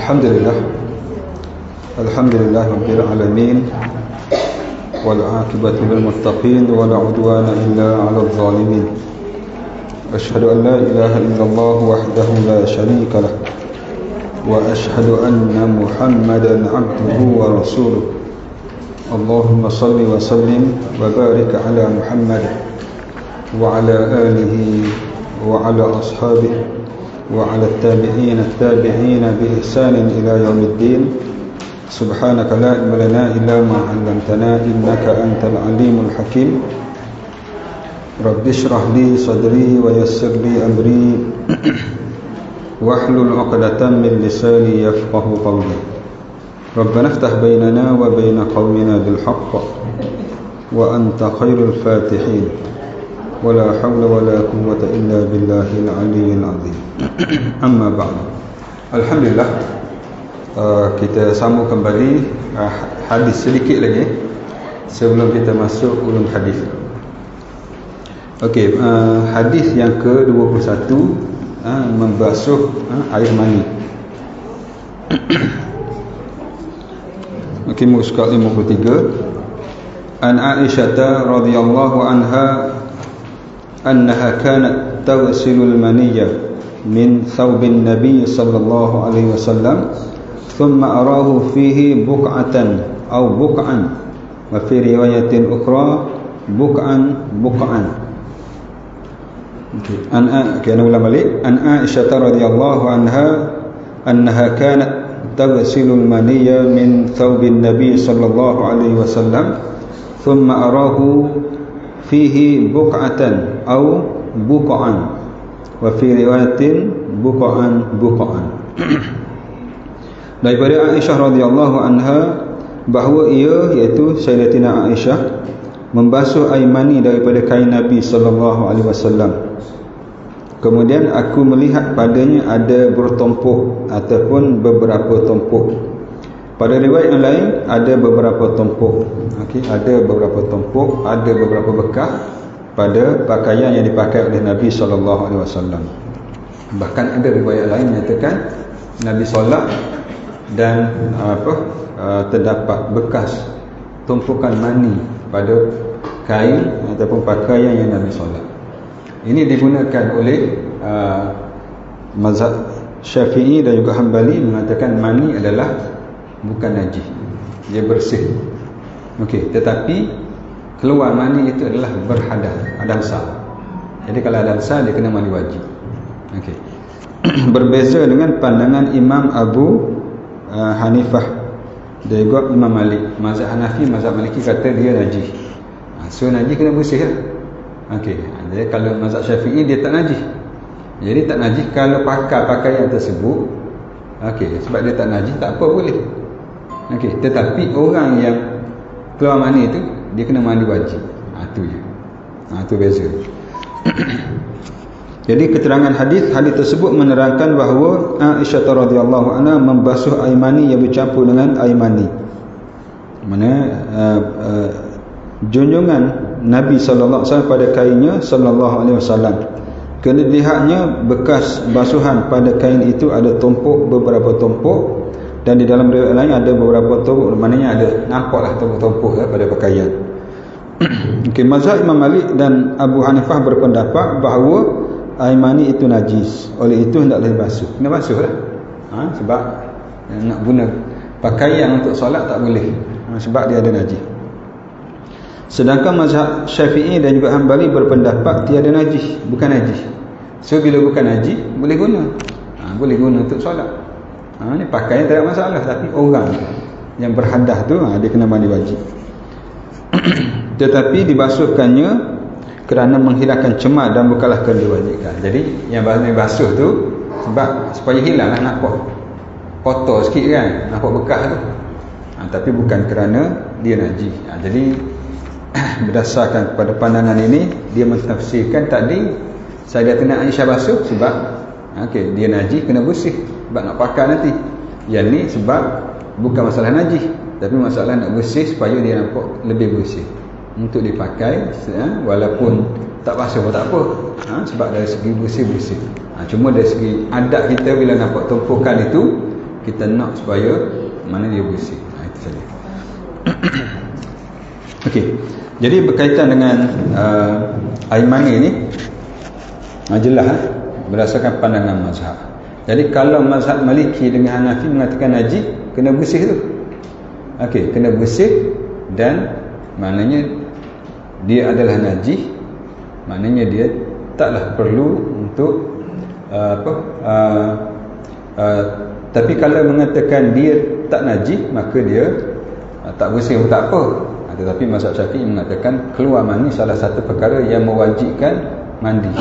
Alhamdulillah Rabbil Alamin wal aqibatu lil muttaqin wa la udwana illa 'alal zalimin. Asyhadu an la ilaha illallah wahdahu la syarika lah wa asyhadu anna Muhammadan 'abduhu wa rasuluh. Allahumma salli wa sallim wa barik ala Muhammad wa ala alihi wa ala ashabihi وعلى التابعين بإحسان إلى يوم الدين. سبحانك لا علم لنا إلا ما علمتنا إنك أنت العليم الحكيم. رب اشرح لي صدري ويسر لي أمري واحلل عقدة من لساني يفقه قولي. ربنا افتح بيننا وبين قومنا بالحق وأنت خير الفاتحين. ولا حول ولا قوة إلا بالله العلي العظيم. Amma ba'd. Alhamdulillah, kita sambung kembali hadis sedikit lagi sebelum kita masuk ulum hadis. Okey, hadis yang ke-21, membasuh air mani. Okey, muka surat 53. An Aisyah radhiyallahu anha أنها كانت تغسل المني من ثوب النبي صلى الله عليه وسلم ثم أراه فيه بقعة أو بقعا وفي رواية أخرى بقعا عن عائشة رضي الله عنها أنها كانت تغسل المني من ثوب النبي صلى الله عليه وسلم ثم أراه fihi buq'atan au buq'an wa fi riwayatin buq'an. Daripada Aisyah radhiyallahu anha bahawa ia, iaitu Sayyidatina Aisyah, membasuh air mani daripada kain Nabi sallallahu alaihi wasallam. Kemudian aku melihat padanya ada bertumpuk ataupun beberapa tumpuk. Pada riwayat yang lain ada beberapa tumpuk. Okey, ada beberapa tumpuk, ada beberapa bekas pada pakaian yang dipakai oleh Nabi sallallahu alaihi wasallam. Bahkan ada riwayat lain menyatakan Nabi solat dan terdapat bekas tumpukan mani pada kain ataupun pakaian yang Nabi solat. Ini digunakan oleh mazhab Syafi'i dan juga Hanbali, mengatakan mani adalah bukan najis, dia bersih. Okey, tetapi keluar mani itu adalah berhadas, ada besar. Jadi kalau ada besar dia kena mandi wajib. Okey. Berbeza dengan pandangan Imam Abu Hanifah dan juga Imam Malik. Mazhab Hanafi, mazhab Maliki kata dia najis. So najis kena bersih lah. Okey. Jadi kalau mazhab Syafi'i dia tak najis. Jadi tak najis kalau pakai pakaian tersebut. Okey, sebab dia tak najis tak apa boleh. Okey, tetapi orang yang keluar mani itu dia kena mandi wajib. Itu je. Itu beza. Jadi keterangan hadis tersebut menerangkan bahawa Aisyah radhiyallahu anha membasuh air mani yang bercampur dengan air mani. Mana junjungan Nabi sallallahu alaihi wasallam pada kainnya sallallahu alaihi wasallam. Kerana dilihatnya bekas basuhan pada kain itu ada beberapa tumpuk. Dan di dalam riwayat lain ada beberapa tumpuk, maknanya ada nampaklah tumpuk-tumpuk pada pakaian. Okey, mazhab Imam Malik dan Abu Hanifah berpendapat bahawa air mani itu najis. Oleh itu hendaklah dibasuh. Kena basuh lah. Sebab nak guna pakaian untuk solat tak boleh. Sebab dia ada najis. Sedangkan mazhab Syafi'i dan juga Hanbali berpendapat tiada najis, bukan najis. So bila bukan najis boleh guna. Boleh guna untuk solat. Ni pakaian tak ada masalah, tapi orang yang berhadas tu dia kena mandi wajib. Tetapi dibasuhkannya kerana menghilangkan cemat dan bukanlah kerana diwajibkan. Jadi yang basuh tu sebab supaya hilanglah nampak kotor sikit kan, nampak bekas tu. Tapi bukan kerana dia najis. Jadi berdasarkan kepada pandangan ini, dia mentafsirkan tadi Sayyidatina Aisyah basuh sebab dia najis kena bersih sebab nak pakai nanti. Yang ni sebab bukan masalah najis, tapi masalah nak bersih supaya dia nampak lebih bersih untuk dipakai, walaupun tak basuh pun tak apa, sebab dari segi bersih-bersih. Cuma dari segi adab kita bila nampak tumpukan itu, kita nak supaya mana dia bersih. Itu saja. Okey. Jadi berkaitan dengan air mani ni jelas berdasarkan pandangan mazhab. Jadi kalau mazhab Maliki dengan Hanafi mengatakan najis, kena bersih tu. Okey, kena bersih dan maknanya dia adalah najis, maknanya dia taklah perlu untuk tapi kalau mengatakan dia tak najis, maka dia tak bersih pun tak apa. Tetapi mazhab Syafi'i mengatakan keluar mani salah satu perkara yang mewajibkan mandi.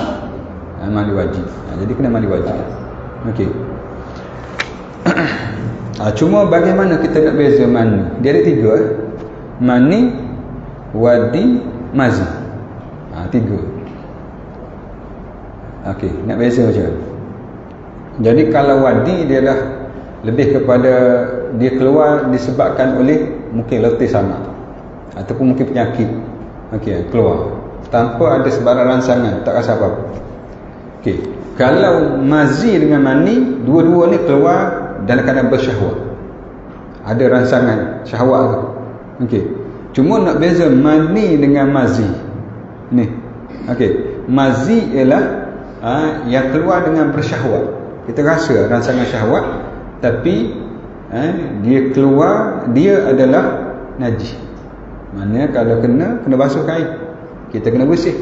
Mandi wajib. Jadi kena mandi wajib. Okey. Cuma bagaimana kita nak beza mani? Dia ada 3. Mani, wadi, mazi. 3. Okey, nak beza macam mana? Jadi kalau wadi dia dah lebih kepada dia keluar disebabkan oleh mungkin letih sangat ataupun mungkin penyakit. Okey, keluar tanpa ada sebarang rangsangan, tak rasa apa-apa. Okey, kalau mazi dengan mani, dua-dua ni keluar dalam keadaan bersyahwat. Ada rangsangan syahwat tu. Okey. Cuma nak beza mani dengan mazi. Ni. Okey. Mazi ialah yang keluar dengan bersyahwat. Kita rasa rangsangan syahwat, tapi dia keluar, dia adalah najis. Maknanya kalau kena basuh kain. Kita kena bersih.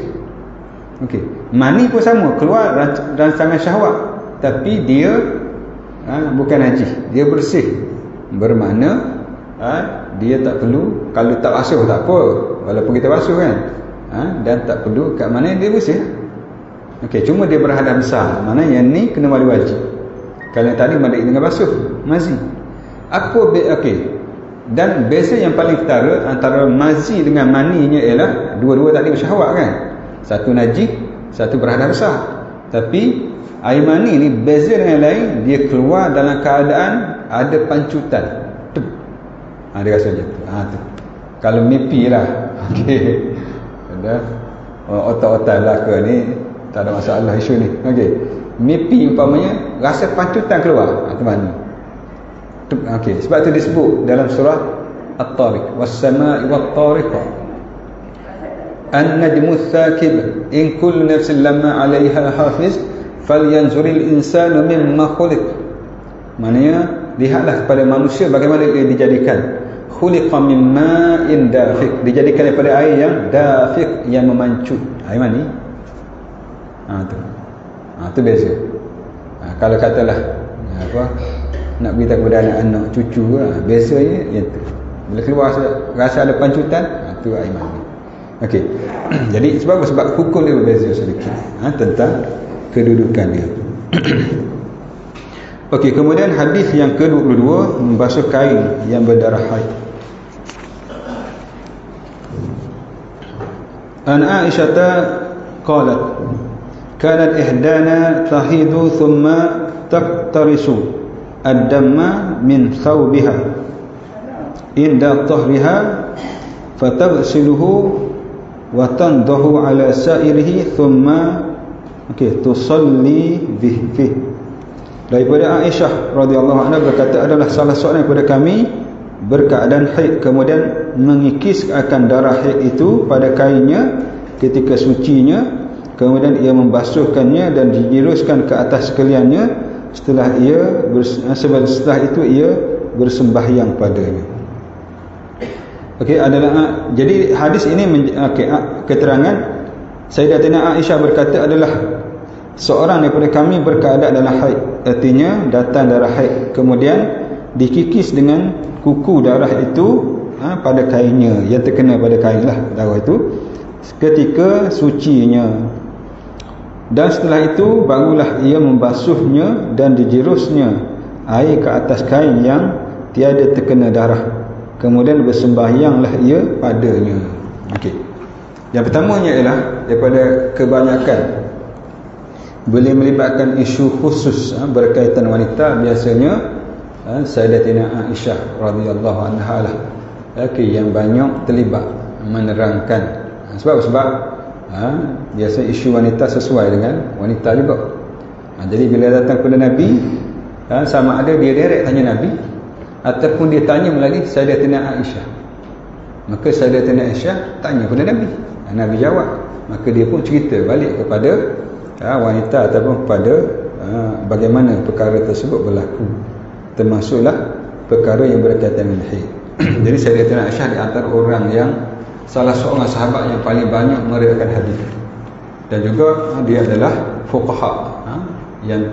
Okey. Mani pun sama, keluar rangsangan syahwat, tapi dia bukan najis, dia bersih. Bermakna dia tak perlu, kalau tak basuh tak apa, walaupun kita basuh kan, dan tak perlu, kat mana dia bersih. Okey, cuma dia berhadap besar, mana yang ni kena mandi wajib. Kalau yang tadi mandi dengan basuh, mazi. Apa okey. Dan beza yang paling ketara antara mazi dengan maninya ialah dua-dua tadi bersyahwat kan. Satu najis, satu berhadap besar. Tapi air mani ni beza dengan lain, dia keluar dalam keadaan ada pancutan. Dia rasa macam tu. Tu. Kalau mimpi lah. Okey. Ada otak-otak belaka ni tak ada masalah isu ni. Okey. Mimpi umpamanya rasa pancutan keluar, tu mani. Okey, sebab tu disebut dalam surah At-Tariq, was-samaa'i wat-tariq. An-najmu ats-tsakib in kullu nafsin lamma 'alayha hafiz falyanzuril insanu mimma khuliq. Maknanya lihatlah kepada manusia bagaimana dia dijadikan. Khuliqa min ma'in dafiq, dijadikan daripada air yang dafiq, yang memancut. Air mani. Tu beza. Kalau katalah nak beritahu kepada anak-anak cucu, bezanya yang tu. Bila keluar rasa ada pancutan, tu air mani. Okey. Jadi sebab hukum dia berbeza sedikit tentang kedudukan dia. Okey, kemudian hadis yang ke-22 membasuh kain yang berdarah haid. An Aisyah qalat kanat ihdana tahidu thumma taqtarisu ad-damma min thawbiha inda tahriha fataghsiluhu wa tandahu ala sa'irihi thumma tusalli bihi. Daripada Aisyah radhiyallahu anha berkata, adalah salah seorang daripada kami berkeadaan haid, kemudian mengikis akan darah haid itu pada kainnya ketika sucinya, kemudian ia membasuhkannya dan dijiruskan ke atas sekaliannya. Setelah itu ia bersembahyang padanya. Okey, adalah jadi hadis ini keterangan Sayyidatina Aisyah berkata adalah seorang daripada kami berkeadaan dalam haid, artinya datang darah haid, kemudian dikikis dengan kuku darah itu pada kainnya, yang terkena pada kainlah darah itu ketika sucinya. Dan setelah itu barulah ia membasuhnya dan dijirusnya air ke atas kain yang tiada terkena darah, kemudian bersembahyanglah ia padanya. Okey. Yang pertamanya ialah daripada kebanyakan boleh melibatkan isu khusus berkaitan wanita, biasanya Sayyidatina Aisyah radhiyallahu anha lah yang banyak terlibat menerangkan. Sebab biasa isu wanita sesuai dengan wanita juga. Jadi bila datang kepada Nabi, sama ada dia direct tanya Nabi ataupun dia tanya melalui Sayyidatina Aisyah. Maka Sayyidatina Aisyah tanya kepada Nabi, Nabi jawab. Maka dia pun cerita balik kepada wanita ataupun kepada bagaimana perkara tersebut berlaku, termasuklah perkara yang berkaitan dengan haid. Jadi Sayyidatina Aisyah di antara orang yang salah seorang sahabat yang paling banyak meriwayatkan hadis, dan juga dia adalah fuqaha yang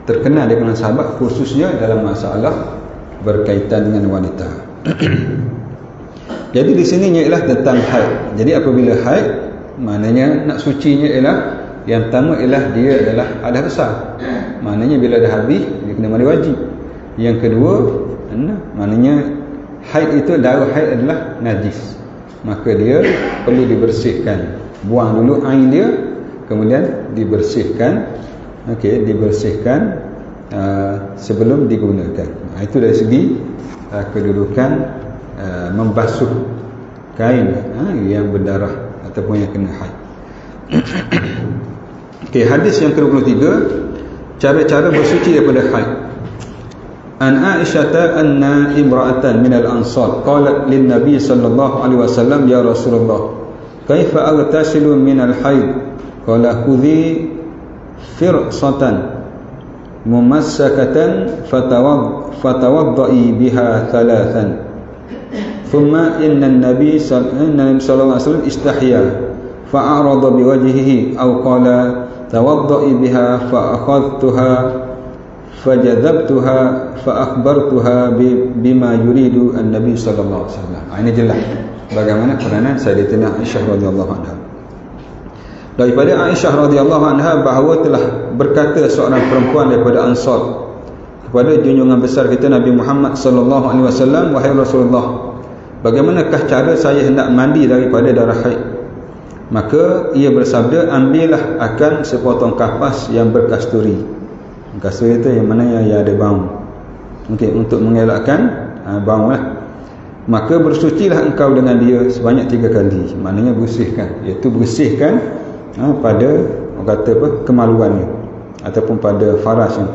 terkenal dengan sahabat, khususnya dalam masalah berkaitan dengan wanita. Jadi di sini ialah tentang haid. Jadi apabila haid, maknanya nak sucinya ialah yang pertama ialah dia adalah hadas besar. Maknanya bila dah habis dia kena mandi wajib. Yang kedua, maknanya haid itu, darah haid adalah najis. Maka dia perlu dibersihkan. Buang dulu air dia, kemudian dibersihkan. Okey, dibersihkan sebelum digunakan. Itu dari segi kedudukan membasuh kain yang berdarah ataupun yang kena haid. Okey, hadis yang ke-23, cara-cara bersuci daripada haid. An Aisyah anna imra'atan min al-ansar qalat lin nabi sallallahu alaihi wasallam, ya Rasulullah, kaifa aghtasilu min al-haid? Qala khudhi firsatan mumassakatan fatawaddai biha thalathan. Thumma inna an-nabi sallallahu alaihi wasallam istahya fa'arada biwajhihi aw qala tawaddai biha fa akhadtuha fajadhabtuha fa akhbartuha bima yuridu an-nabi sallallahu alaihi wasallam. Ini jelas bagaimana peranan Sayyidatina Aisyah radhiyallahu anha. Daripada Aisyah radhiyallahu anha bahawa telah berkata seorang perempuan daripada Ansar kepada junjungan besar kita Nabi Muhammad sallallahu alaihi wasallam, wahai Rasulullah, bagaimanakah cara saya hendak mandi daripada darah haid? Maka ia bersabda, ambillah akan sepotong kapas yang berkasturi. Kasturi itu yang mana yang ada bau. Okey, untuk mengelakkan bau lah. Maka bersucilah engkau dengan dia sebanyak 3 kali. Maknanya bersihkan, iaitu bersihkan pada orang kata apa, kemaluannya ataupun pada farasnya.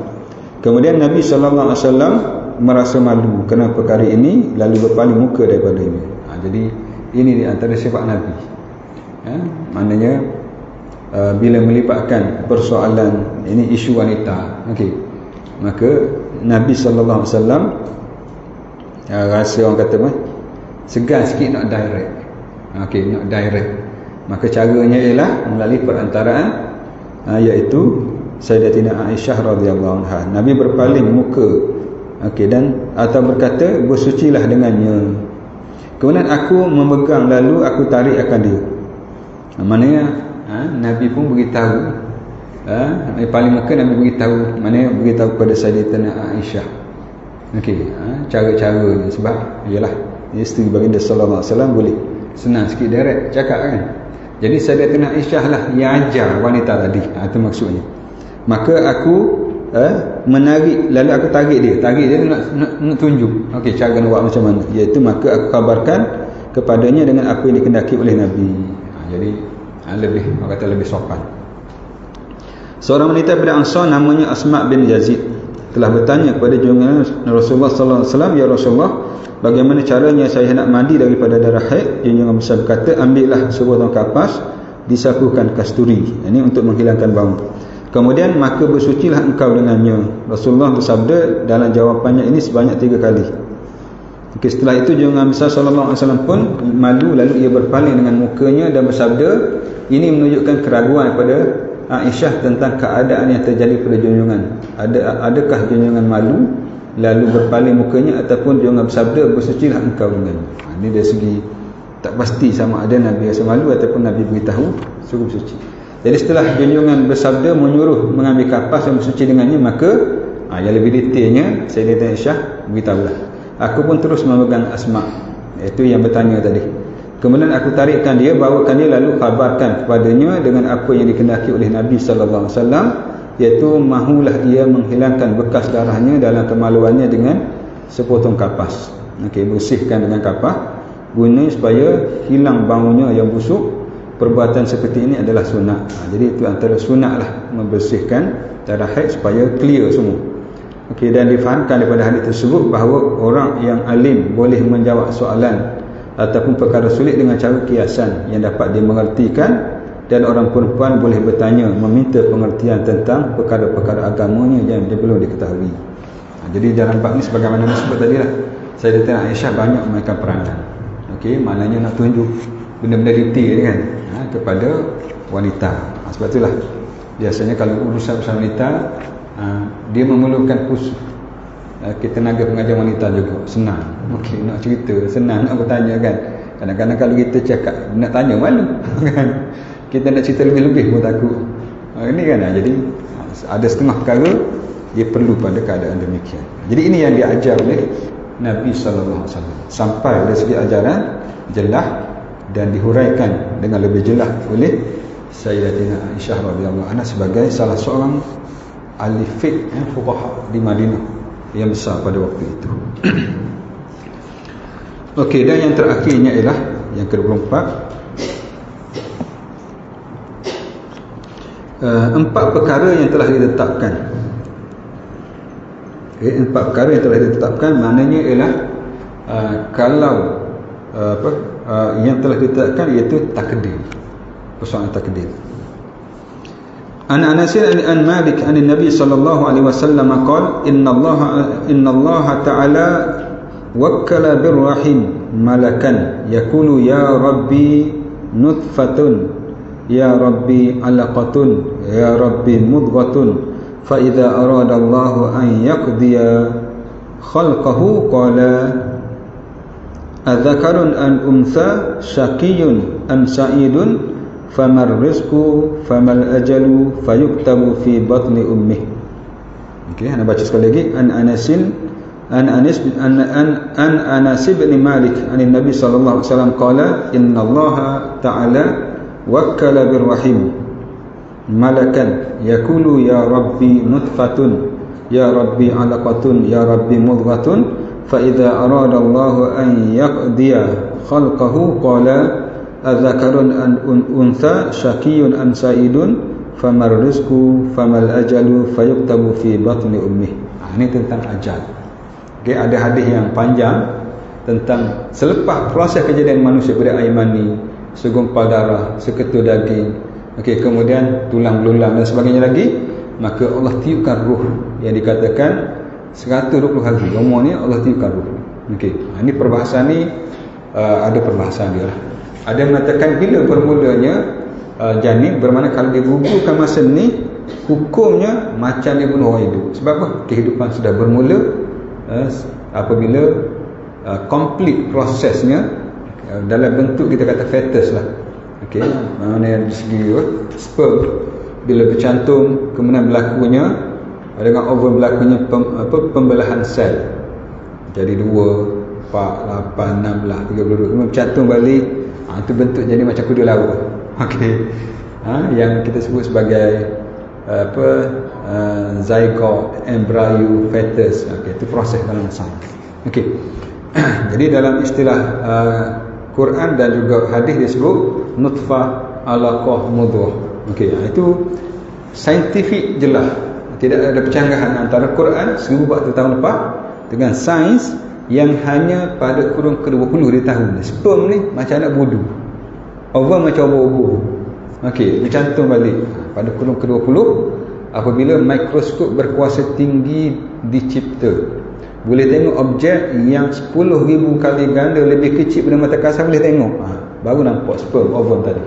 Kemudian Nabi sallallahu alaihi wasallam merasa malu kerana perkara ini, lalu berpaling muka daripadanya. Jadi ini di antara sifat Nabi. Maknanya bila melibatkan persoalan ini isu wanita, okey, maka Nabi sallallahu alaihi wasallam rasa orang kata apa, segan sikit nak direct. Okey, nak direct. Maka caranya ialah melalui perantaraan iaitu Sayyidatina Aisyah radhiyallahu anha. Nabi berpaling muka, okey, dan atau berkata, bersucilah dengannya. Kemudian aku memegang, lalu aku tarik akan dia. Maknanya Nabi pun beritahu, paling muka Nabi beritahu, maknanya beritahu kepada Sayyidatina Aisyah. Okey, cara-cara ni, sebab ialah isteri baginda sallallahu alaihi wasallam boleh senang sikit direct cakap kan. Jadi Sayyidatina Aisyah lah yang ajar wanita tadi, itu maksudnya. Maka aku menarik, lalu aku tarik dia nak tunjuk, okey, cara nak buat macam mana, iaitu maka aku kabarkan kepadanya dengan apa yang dikendaki oleh Nabi. Jadi lebih, orang kata lebih sopan. Seorang wanita daripada Ansar namanya Asma bin Yazid telah bertanya kepada junjungan Rasulullah sallallahu alaihi wasallam, ya Rasulullah, bagaimana caranya saya nak mandi daripada darah haid? Junjungan besar berkata, ambillah sepotong kapas, disakukan kasturi, ini untuk menghilangkan bau. Kemudian maka bersucilah engkau dengannya. Rasulullah bersabda dalam jawapannya ini sebanyak 3 kali. Okay, setelah itu junjungan besar sallallahu alaihi wasallam pun malu, lalu ia berpaling dengan mukanya dan bersabda, ini menunjukkan keraguan kepada Aisyah tentang keadaan yang terjadi pada junjungan. Adakah junjungan malu lalu berpaling mukanya, ataupun junjungan bersabda, bersucilah engkau dengannya. Ini dari segi tak pasti sama ada Nabi rasa malu ataupun Nabi beritahu suruh bersuci. Jadi setelah junjungan bersabda menyuruh mengambil kapas yang bersuci dengannya, maka yang lebih detailnya Sayyidatina Aisyah beritahulah, aku pun terus memegang Asma, iaitu yang bertanya tadi. Kemudian aku tarikkan dia, bawakan dia, lalu kabarkan kepadanya dengan apa yang dikehendaki oleh Nabi sallallahu alaihi wasallam, iaitu mahulah ia menghilangkan bekas darahnya dalam kemaluannya dengan sepotong kapas. Okey, bersihkan dengan kapas guna supaya hilang baunya yang busuk. Perbuatan seperti ini adalah sunat. Jadi itu antara sunat lah, membersihkan darah haid supaya clear semua. Okey, dan difahamkan daripada hadis tersebut bahawa orang yang alim boleh menjawab soalan ataupun perkara sulit dengan cara kiasan yang dapat dimengertikan, dan orang perempuan boleh bertanya meminta pengertian tentang perkara-perkara agamanya yang belum diketahui. Jadi dalam bab ni sebagaimana disebut tadi lah, Sayyidatina Aisyah banyak memainkan peranan. Okey, maknanya nak tunjuk benda-benda detail kan, kepada wanita. Sebab itulah biasanya kalau urusan wanita, dia memerlukan khusus tenaga pengajar wanita juga. Senang, okey, nak cerita senang, nak bertanya kan. Kadang-kadang kalau kita cakap nak tanya malu kan, kita nak cerita lebih-lebih pun takut. Ini kan, jadi ada setengah perkara dia perlu pada keadaan demikian. Jadi ini yang diajar oleh Nabi SAW, sampai dari segi ajaran jelas dan dihuraikan dengan lebih jelas oleh Sayyidatina Aisyah radhiyallahu anha sebagai salah seorang ahli fiqh, fuqaha di Madinah yang besar pada waktu itu. Okey, dan yang terakhirnya ialah yang ke-24. Empat perkara yang telah ditetapkan. Okay, empat perkara yang telah ditetapkan maknanya ialah kalau yang telah ditetapkan iaitu takdir, persoalan takdir. An Anas an Malik an Nabi sallallahu alaihi wasallam qala inna Allah ta'ala wakkala birrahim malakan yaqulu ya rabbi nutfatun, ya rabbi alaqatun, ya rabbi mudghatun, fa idza arada Allah an yaqdiya khalqahu qala adzakarun an untha syaqiyun am sa'idun famar rizqu famal ajalu fayuktabu fi batni ummih. Okey, ana baca sekali lagi. An Anas bin Malik an Nabi sallallahu alaihi wasallam qala inna Allah ta'ala wakkala birrahim malakan yaqulu ya rabbi nutfatun, ya rabbi alaqatun, ya rabbi mudghatun, fa idza arada Allah an yaqdiya khalqahu qala adzakarun an untha syaqiyun am sa'idun famar rizqu famal ajalu fayuktabu fi batni ummih. Ini tentang ajal. Okey, ada hadis yang panjang tentang selepas proses kejadian manusia pada air mani, segumpal darah, seketul daging, okey, kemudian tulang belulang dan sebagainya lagi, maka Allah tiupkan ruh yang dikatakan 120 hari umurnya Allah tiupkan ruh. Okey, ini perbahasan ni ada perbahasan dia lah. Ada yang mengatakan bila bermulanya janin, bermakna kalau dia gugurkan masa ni hukumnya macam dia bunuh orang hidup. Sebab apa? Kehidupan sudah bermula apabila complete prosesnya dalam bentuk kita kata fetus lah. Okey, mana dari segi sperm bila bercantum, kemudian berlakunya dengan ovum berlakunya pembelahan sel. Jadi 2, 4, 8, 16, 32, kemudian bercantum balik. Itu bentuk jadi macam kuda laut. Okey. Yang kita sebut sebagai zygote, embryo, fetus. Okey, itu proses dalam sains. Okey. Jadi dalam istilah Quran dan juga hadis disebut nutfah, alaqah, mudghah. Okey, itu saintifik jelas. Tidak ada percanggahan antara Quran 1400 tahun lepas dengan sains yang hanya pada kurun ke-20 dia tahu. Sperm ni macam anak budu, ovum macam obo-obo. Okey, bercantum balik pada kurun ke-20 apabila mikroskop berkuasa tinggi dicipta, boleh tengok objek yang 10,000 kali ganda lebih kecil daripada mata kasar, boleh tengok. Baru nampak sperm, ovum tadi.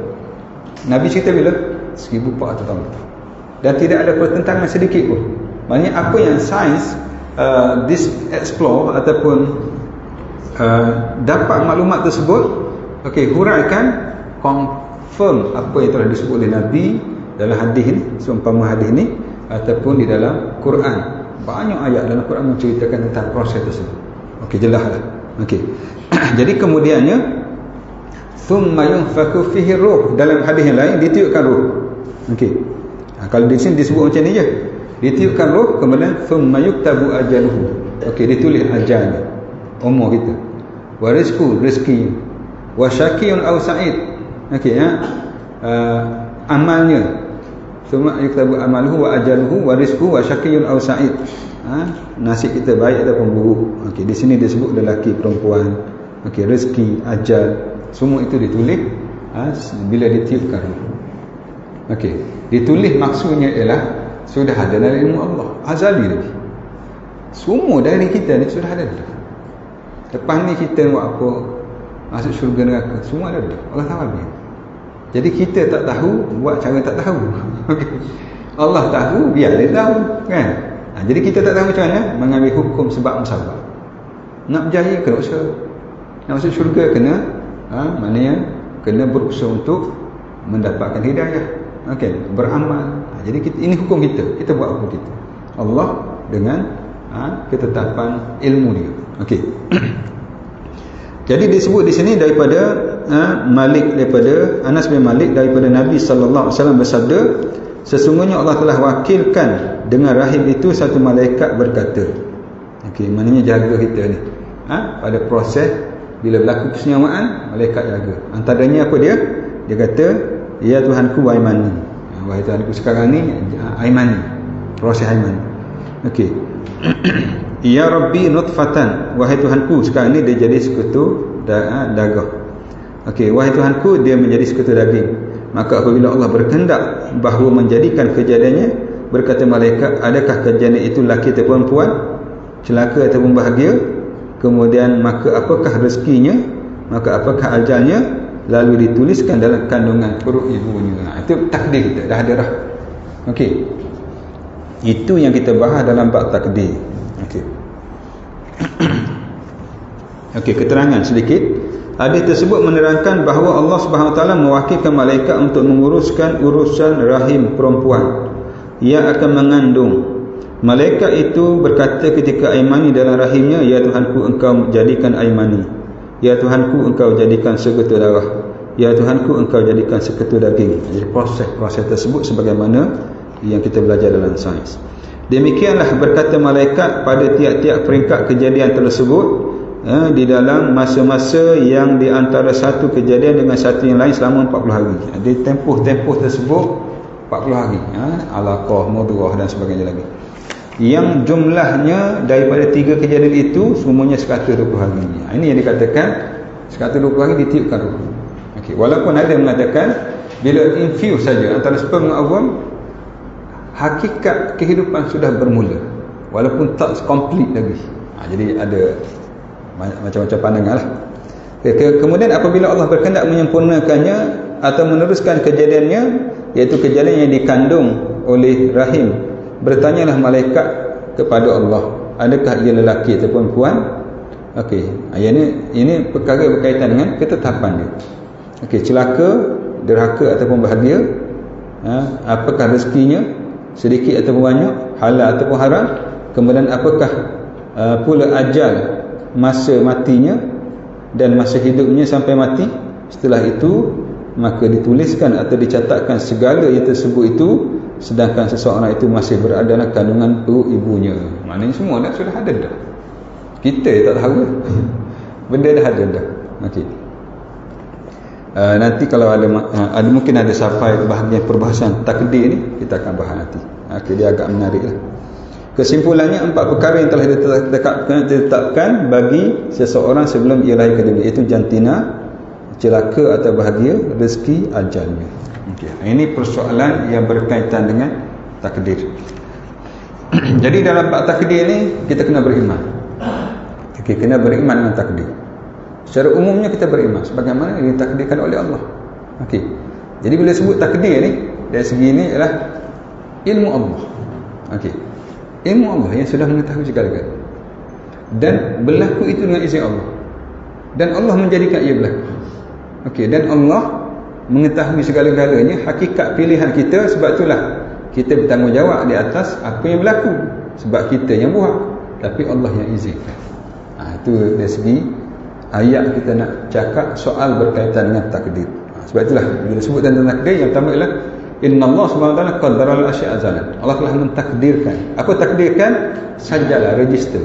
Nabi cerita bila 1400 tahun. Dan tidak ada pertentangan sedikit pun. Maknanya apa yang sains explore ataupun dapat maklumat tersebut, okey, huraikan, confirm apa yang telah disebut oleh Nabi dalam hadis ni, seumpama hadis ni, ataupun di dalam Quran. Banyak ayat dalam Quran menceritakan tentang proses tersebut. Okey, jelaslah. Okey. Jadi kemudiannya thumma yunfaku fihi ruh, dalam hadis yang lain ditiupkan ruh. Okey. Kalau di sini disebut macam ni je. Ditiupkan roh, kemudian thumma yuktabu ajaluhu. Okey, ditulis ajalnya, umur kita. Wa rizqu, rezeki. Wa syaqiyun aw sa'id. Okey, amalnya. Thumma yuktabu amaluhu wa ajaluhu wa rizqu wa syaqiyun aw sa'id. nasib kita baik ataupun buruk. Okey, di sini disebut lelaki, perempuan, okey, rezeki, ajal, semua itu ditulis bila ditiupkan roh. Okey, ditulis maksudnya ialah sudah ada dalam ilmu Allah azali lagi. Semua dari kita ni sudah ada dah. Lepas ni kita buat apa, masuk syurga neraka, semua ada dah. Allah tahu dia. Jadi kita tak tahu, buat cara tak tahu. Okey, Allah tahu, biar dia tahu, kan? Jadi kita tak tahu macam mana mengambil hukum sebab musabab. Nak berjaya kena usaha, nak masuk syurga kena maknanya kena berusaha untuk mendapatkan hidayah. Okey, beramal. Jadi kita, ini hukum kita buat hukum kita. Allah dengan ketetapan ilmu dia. Okey. Jadi disebut di sini daripada Malik, daripada Anas bin Malik, daripada Nabi sallallahu alaihi wasallam bersabda, sesungguhnya Allah telah wakilkan dengan rahim itu satu malaikat berkata. Okey, maknanya jaga kita ni. Pada proses bila berlaku kesenyawaan, malaikat jaga. Antaranya apa dia? Dia kata, ya Tuhanku Aimani. Wahai Tuhanku sekarang ni Aimani. Proses Aimani. Okey. Ya Rabbi nutfatan. Wahai Tuhanku sekarang ni dia jadi sekutu daging. Okey, wahai Tuhanku dia menjadi sekutu daging. Maka apabila Allah berkehendak bahawa menjadikan kejadiannya, berkata malaikat, adakah kejadian itu laki atau perempuan, celaka ataupun bahagia? Kemudian maka apakah rezekinya, maka apakah ajalnya? Lalu dituliskan dalam kandungan perut ibunya. Itu takdir kita, dah ada dah. Okey, itu yang kita bahas dalam bab takdir. Okey. Okey, keterangan sedikit. Hadis tersebut menerangkan bahawa Allah Subhanahu Wa Taala mewakilkan malaikat untuk menguruskan urusan rahim perempuan yang akan mengandung. Malaikat itu berkata ketika Aimani dalam rahimnya, ya Tuhanku engkau jadikan Aimani. Ya Tuhanku engkau jadikan seketul darah. Ya Tuhanku engkau jadikan seketul daging. Jadi proses tersebut sebagaimana yang kita belajar dalam sains. Demikianlah berkata malaikat pada tiap-tiap peringkat kejadian tersebut di dalam masa-masa yang di antara satu kejadian dengan satu yang lain selama 40 hari. Di tempoh tersebut 40 hari. Alaqah, mudghah dan sebagainya lagi. Yang jumlahnya daripada 3 kejadian itu semuanya 120 hari. Ini yang dikatakan 120 hari ditiupkan roh. Okey, walaupun ada yang mengatakan bila infuse saja antara sperma dan ovum, hakikat kehidupan sudah bermula walaupun tak komplit lagi. Jadi ada macam-macam pandangan lah. Kemudian apabila Allah berkehendak menyempurnakannya atau meneruskan kejadiannya, iaitu kejadian yang dikandung oleh rahim, bertanyalah malaikat kepada Allah, adakah ia lelaki atau perempuan? Okey, ini perkara berkaitan dengan ketetapan dia. Okey, celaka, derhaka ataupun bahagia, apakah rezekinya, sedikit ataupun banyak, halal ataupun haram, kemudian apakah pula ajal, masa matinya dan masa hidupnya sampai mati. Setelah itu maka dituliskan atau dicatatkan segala yang tersebut itu, sedangkan seseorang itu masih berada dalam kandungan perut ibunya. Maknanya semua dah sudah ada dah. Kita tak tahu. Benda dah ada dah. Okey. Nanti kalau ada mungkin ada sampai bahagian perbahasan takdir ni, kita akan bahas nanti. Okey, dia agak menariklah. Kesimpulannya, 4 perkara yang telah ditetapkan bagi seseorang sebelum ia lahir ke dunia, iaitu jantina, celaka atau bahagia, rezeki, ajalnya. Okay. Ini persoalan yang berkaitan dengan takdir. Jadi dalam bab takdir ni kita kena beriman. Okay, kena beriman dengan takdir. Secara umumnya kita beriman sebagaimana yang ditakdirkan oleh Allah. Okey. Jadi bila sebut takdir ni, dari segi ini ialah ilmu Allah. Okey. Ilmu Allah yang sudah mengetahui segala-galanya. Dan berlaku itu dengan izin Allah. Dan Allah menjadikan ia berlaku. Okey, dan Allah mengetahui segala-galanya, hakikat pilihan kita. Sebab itulah kita bertanggungjawab di atas apa yang berlaku. Sebab kita yang buat, tapi Allah yang izinkan. Itu dari segi ayat kita nak cakap soal berkaitan dengan takdir. Sebab itulah bila sebut tentang takdir, yang pertama ialah innallaha subhanahu wa ta'ala qaddara al-asya'a azalan. Allah telah mentakdirkan. Apa takdirkan? Sajalah, register.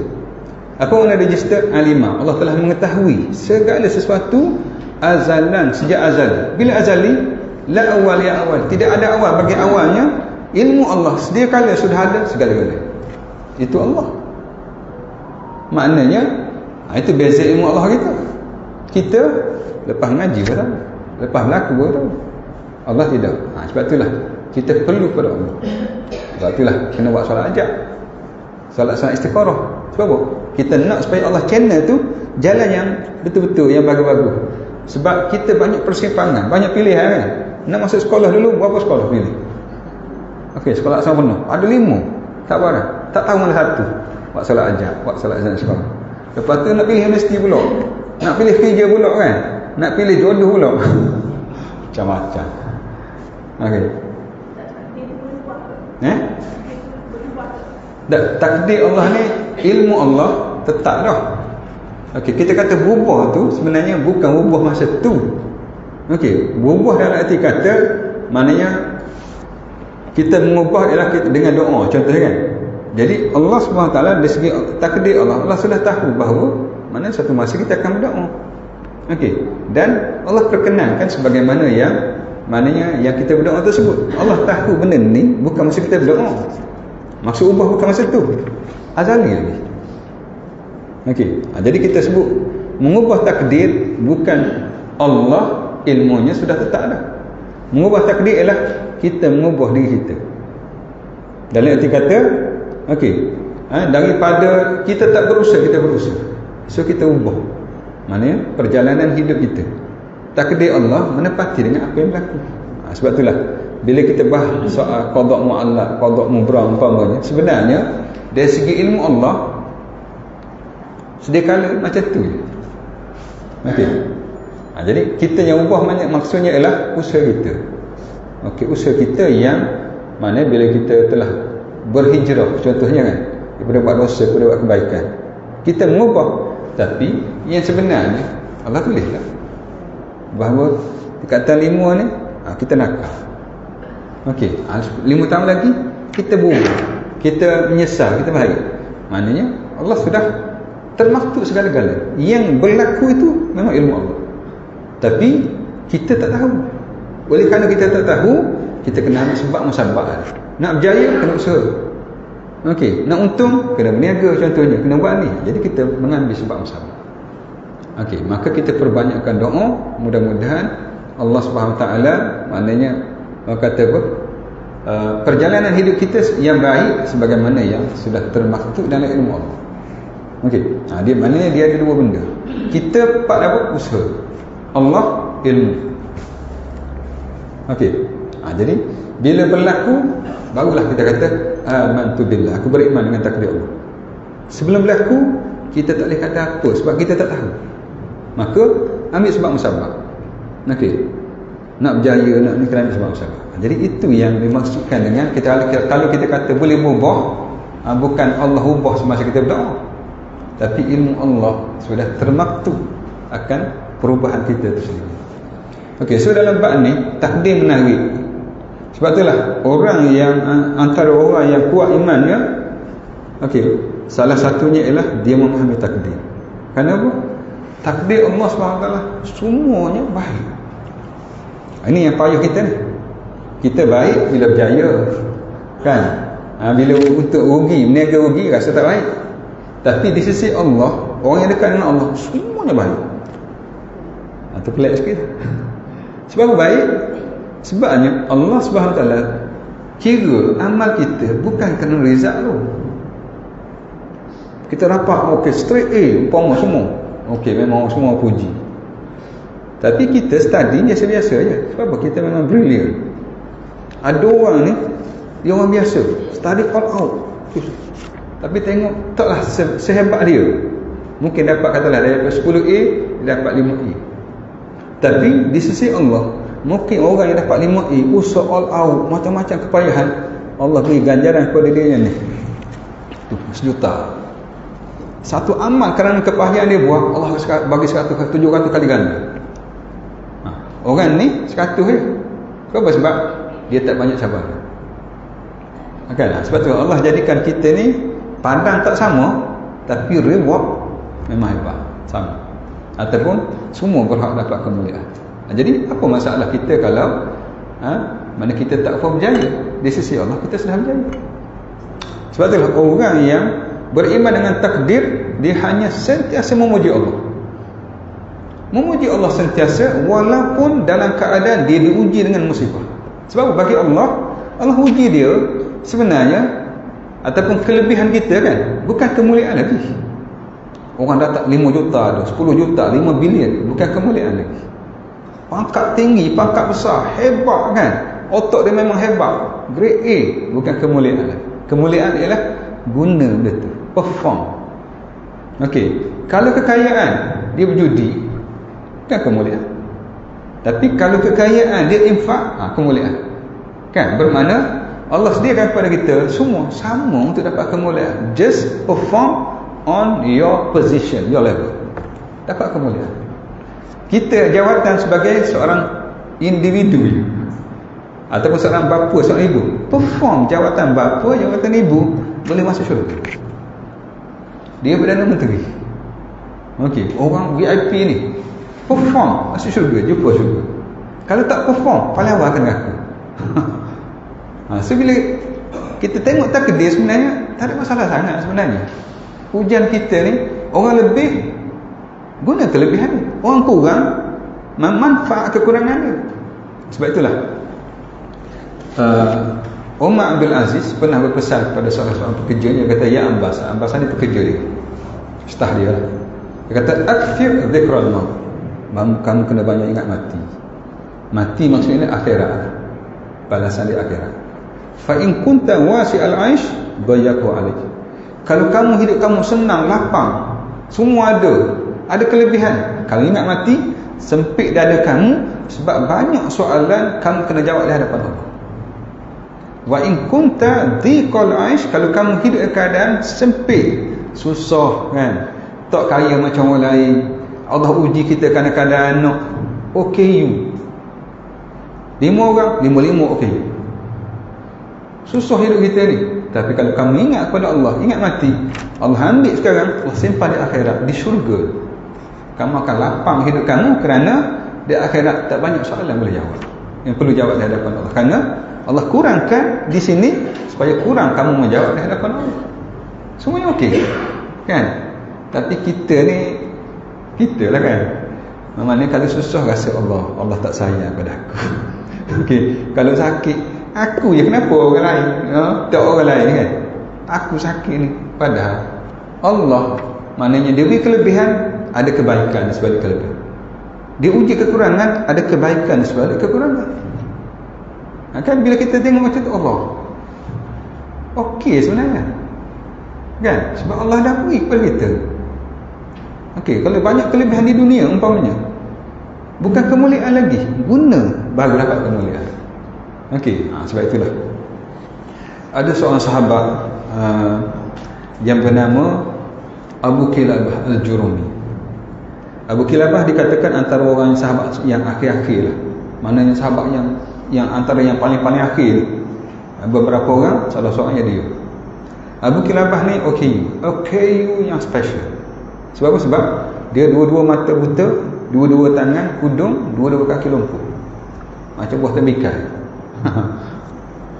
Apa makna register? Alima. Allah telah mengetahui segala sesuatu azalan, sejak azal. Bila azali? La awal ya awal. Tidak ada awal bagi awalnya. Ilmu Allah sedia kala sudah ada segala-galanya. itu Allah. Maknanya itu beza ilmu Allah kita. Kita lepas ngaji pun tahu, lepas berlaku pun tahu. Allah tidak. Sebab itulah kita perlu pada Allah. Sebab itulah kena buat solat ajak, solat istikharah. Sebab apa? Kita nak supaya Allah channel tu jalan yang betul-betul, yang bagus-bagus. Sebab kita banyak persimpangan, banyak pilihan kan. Nak masuk sekolah dulu, berapa sekolah pilih? Okey, sekolah asal penuh. Ada 5. Tak barang. Tak tahu mana satu. Buat solat ajak, buat solat sekolah. Lepas tu nak pilih universiti pula. Nak pilih kerja pula kan. Nak pilih jodoh pula. Macam-macam. Okey. Takdir Allah ni, ilmu Allah tetap dah. Okey, kita kata berubah tu sebenarnya bukan berubah masa tu. Okey, berubah dalam arti kata maknanya kita mengubah ialah kita dengan doa, contohnya kan. Jadi Allah SWT dari segi takdir Allah sudah tahu bahawa mana satu masa kita akan berdoa. Okey, dan Allah perkenankan sebagaimana yang maknanya yang kita berdoa tersebut. Allah tahu benda ni bukan masa kita berdoa. Maksud ubah bukan masa tu, azali lagi. Okey, jadi kita sebut mengubah takdir bukan Allah, ilmunya sudah tetap dah. Mengubah takdir ialah kita mengubah diri kita. Dalam arti kata, okey, daripada kita tak berusaha, kita berusaha. So kita ubah. Maknanya perjalanan hidup kita. Takdir Allah menepati dengan apa yang berlaku. Sebab itulah bila kita bahas soal qada' mu'allaq, qada' mubrah umpamanya, sebenarnya dari segi ilmu Allah sedia kala macam tu je. Okey. Jadi kita yang ubah maksudnya ialah usaha kita. Okey, usaha kita yang mana bila kita telah berhijrah contohnya kan, daripada buat dosa kepada buat kebaikan, kita mengubah. Tapi yang sebenarnya Allah tulislah bahawa dekatan 5 ni kita nakal. Okey, 5 tahun lagi kita berubah, kita menyesal, kita baik. Maknanya Allah sudah termaktub segala-galanya. Yang berlaku itu memang ilmu Allah. Tapi kita tak tahu. Oleh kerana kita tak tahu, kita kena ambil sebab musabab. Nak berjaya kena usaha. Okey, nak untung kena berniaga contohnya, kena buat ni. Jadi kita mengambil sebab musabab. Okey, maka kita perbanyakkan doa, mudah-mudahan Allah Subhanahu taala maknanya kata apa? Perjalanan hidup kita yang baik sebagaimana yang sudah termaktub dalam ilmu Allah. Okey. Dia maknanya dia ada 2 benda. Kita part apa? Usaha. Allah ilmu. Okey. Jadi bila berlaku barulah kita kata amantu billah, aku beriman dengan takdir Allah. Sebelum berlaku kita tak boleh kata apa sebab kita tak tahu. Maka ambil sebab musabab. Okey. Nak berjaya, nak ni kena ambil sebab musabab. Jadi itu yang dimaksudkan dengan kalau kita kata boleh berubah, bukan Allah ubah semasa kita berdoa, tapi ilmu Allah sudah termaktub akan perubahan kita itu sendiri. Okey, so dalam bab ni takdir menarik. Sebab itulah orang yang antara orang yang kuat imannya, okey, salah satunya ialah dia memahami takdir. Kenapa? Takdir Allah SWT semuanya baik. Ini yang payah kita ni. Kita baik bila berjaya, kan? Bila untuk rugi, meniaga rugi rasa tak baik. Tapi di sisi Allah, orang yang dekat dengan Allah semuanya baik. Itu pelik sikit. Sebab apa baik? Sebabnya Allah SWT kira amal kita bukan kerana result tu. Kita dapat okey straight A umpama semua. Okey, memang semua puji. Tapi kita study biasa-biasa je. Sebab apa? Kita memang brilliant. Ada orang ni, dia orang biasa, study all out. Tapi tengok taklah sehebat dia. Mungkin dapat katalah daripada 10A dia dapat 5A. Tapi di sisi Allah, mungkin orang yang dapat 5A usaha all out, macam-macam kepayahan, Allah beri ganjaran kepada dia ni 1 juta. Satu amal kerana kepayahan dia buat, Allah bagi 700 kali ganda. Orang ni 100 je. Kenapa? Sebab dia tak banyak sabar. Kan? Sebab tu Allah jadikan kita ni pandang tak sama, tapi reward memang hebat, sama. Ataupun semua berhak dapat kemuliaan. Jadi apa masalah kita kalau mana kita tak berjaya di sisi Allah, kita sudah berjaya. Sebab itulah orang yang beriman dengan takdir, dia hanya sentiasa memuji Allah. Memuji Allah sentiasa walaupun dalam keadaan dia diuji dengan musibah. Sebab bagi Allah, Allah uji dia sebenarnya ataupun kelebihan kita kan, bukan kemuliaan lagi. Orang datang 5 juta ada, 10 juta, 5 bilion, bukan kemuliaan lagi. Pangkat tinggi, pangkat besar, hebat kan, otak dia memang hebat, grade A, bukan kemuliaan lagi. Kemuliaan ialah guna benda tu, perform. Okey, kalau kekayaan dia berjudi, bukan kemuliaan. Tapi kalau kekayaan dia infak, kemuliaan. Kan, bermakna Allah sediakan kepada kita semua sama untuk dapat kemuliaan. Just perform on your position, your level, dapat kemuliaan. Kita jawatan sebagai seorang individu ataupun seorang bapa, seorang ibu, perform jawatan bapa, jawatan ibu, boleh masuk syurga. Dia Perdana Menteri, okey, orang VIP ni perform, masuk syurga, jumpa syurga. Kalau tak perform, paling awal akan ngaku. So bila kita tengok takdir, sebenarnya tak ada masalah sangat sebenarnya. Ujian kita ni, orang lebih guna kelebihan ni, orang kurang manfaat kekurangan dia. Sebab itulah Umar Abdul Aziz pernah berpesan kepada seorang pekerja. Dia kata, ya Abbas, Abbas ni pekerja dia, staf dia. Dia kata, akthir dhikrul maut, kamu kena banyak ingat mati. Mati maksudnya akhirat, balasan di akhirat. Fa in kunta wasi'al 'aish dayyaqu 'alaik. Kalau kamu hidup kamu senang, lapang, semua ada kelebihan, kalau ingat mati, sempit dada kamu, sebab banyak soalan kamu kena jawab di hadapan Allah. Wa in kunta dhiqal 'aish, kalau kamu hidup dalam keadaan sempit, susah kan, tak kaya macam orang lain, Allah uji kita kadang-kadang anak OKU 5 orang, 5 OKU, susah hidup kita ni. Tapi kalau kamu ingat kepada Allah, ingat mati, Allah ambil sekarang, Allah simpan di akhirat, di syurga, kamu akan lapang hidup kamu, kerana di akhirat tak banyak soalan boleh jawab, yang perlu jawab di hadapan Allah. Kerana Allah kurangkan di sini supaya kurang kamu menjawab di hadapan Allah. Semuanya okey kan. Tapi kita ni, kita lah kan, maknanya kalau susah rasa Allah tak sayang pada aku. Okey, kalau sakit, aku je, kenapa orang lain? Tak orang lain kan. Aku sakit ni, padahal Allah, maknanya dia beri kelebihan, ada kebaikan di sebalik kelebihan. Dia uji kekurangan, ada kebaikan di sebalik kekurangan. Kan bila kita tengok macam tu, Allah okey sebenarnya kan, sebab Allah dah beri kepada kita. Okey, kalau banyak kelebihan di dunia umpamanya, bukan kemuliaan lagi, guna baru dapat kemuliaan. Okey, sebab itulah ada seorang sahabat yang bernama Abu Kilabah Al-Jurumi. Abu Kilabah dikatakan antara orang sahabat yang akhir-akhir lah, maknanya sahabat yang antara yang paling-paling akhir. Beberapa orang, salah seorangnya dia. Abu Kilabah ni OKU yang special. Sebab apa? Sebab dia dua-dua mata buta, dua-dua tangan kudung, dua-dua kaki lumpuh, macam buah tembikar.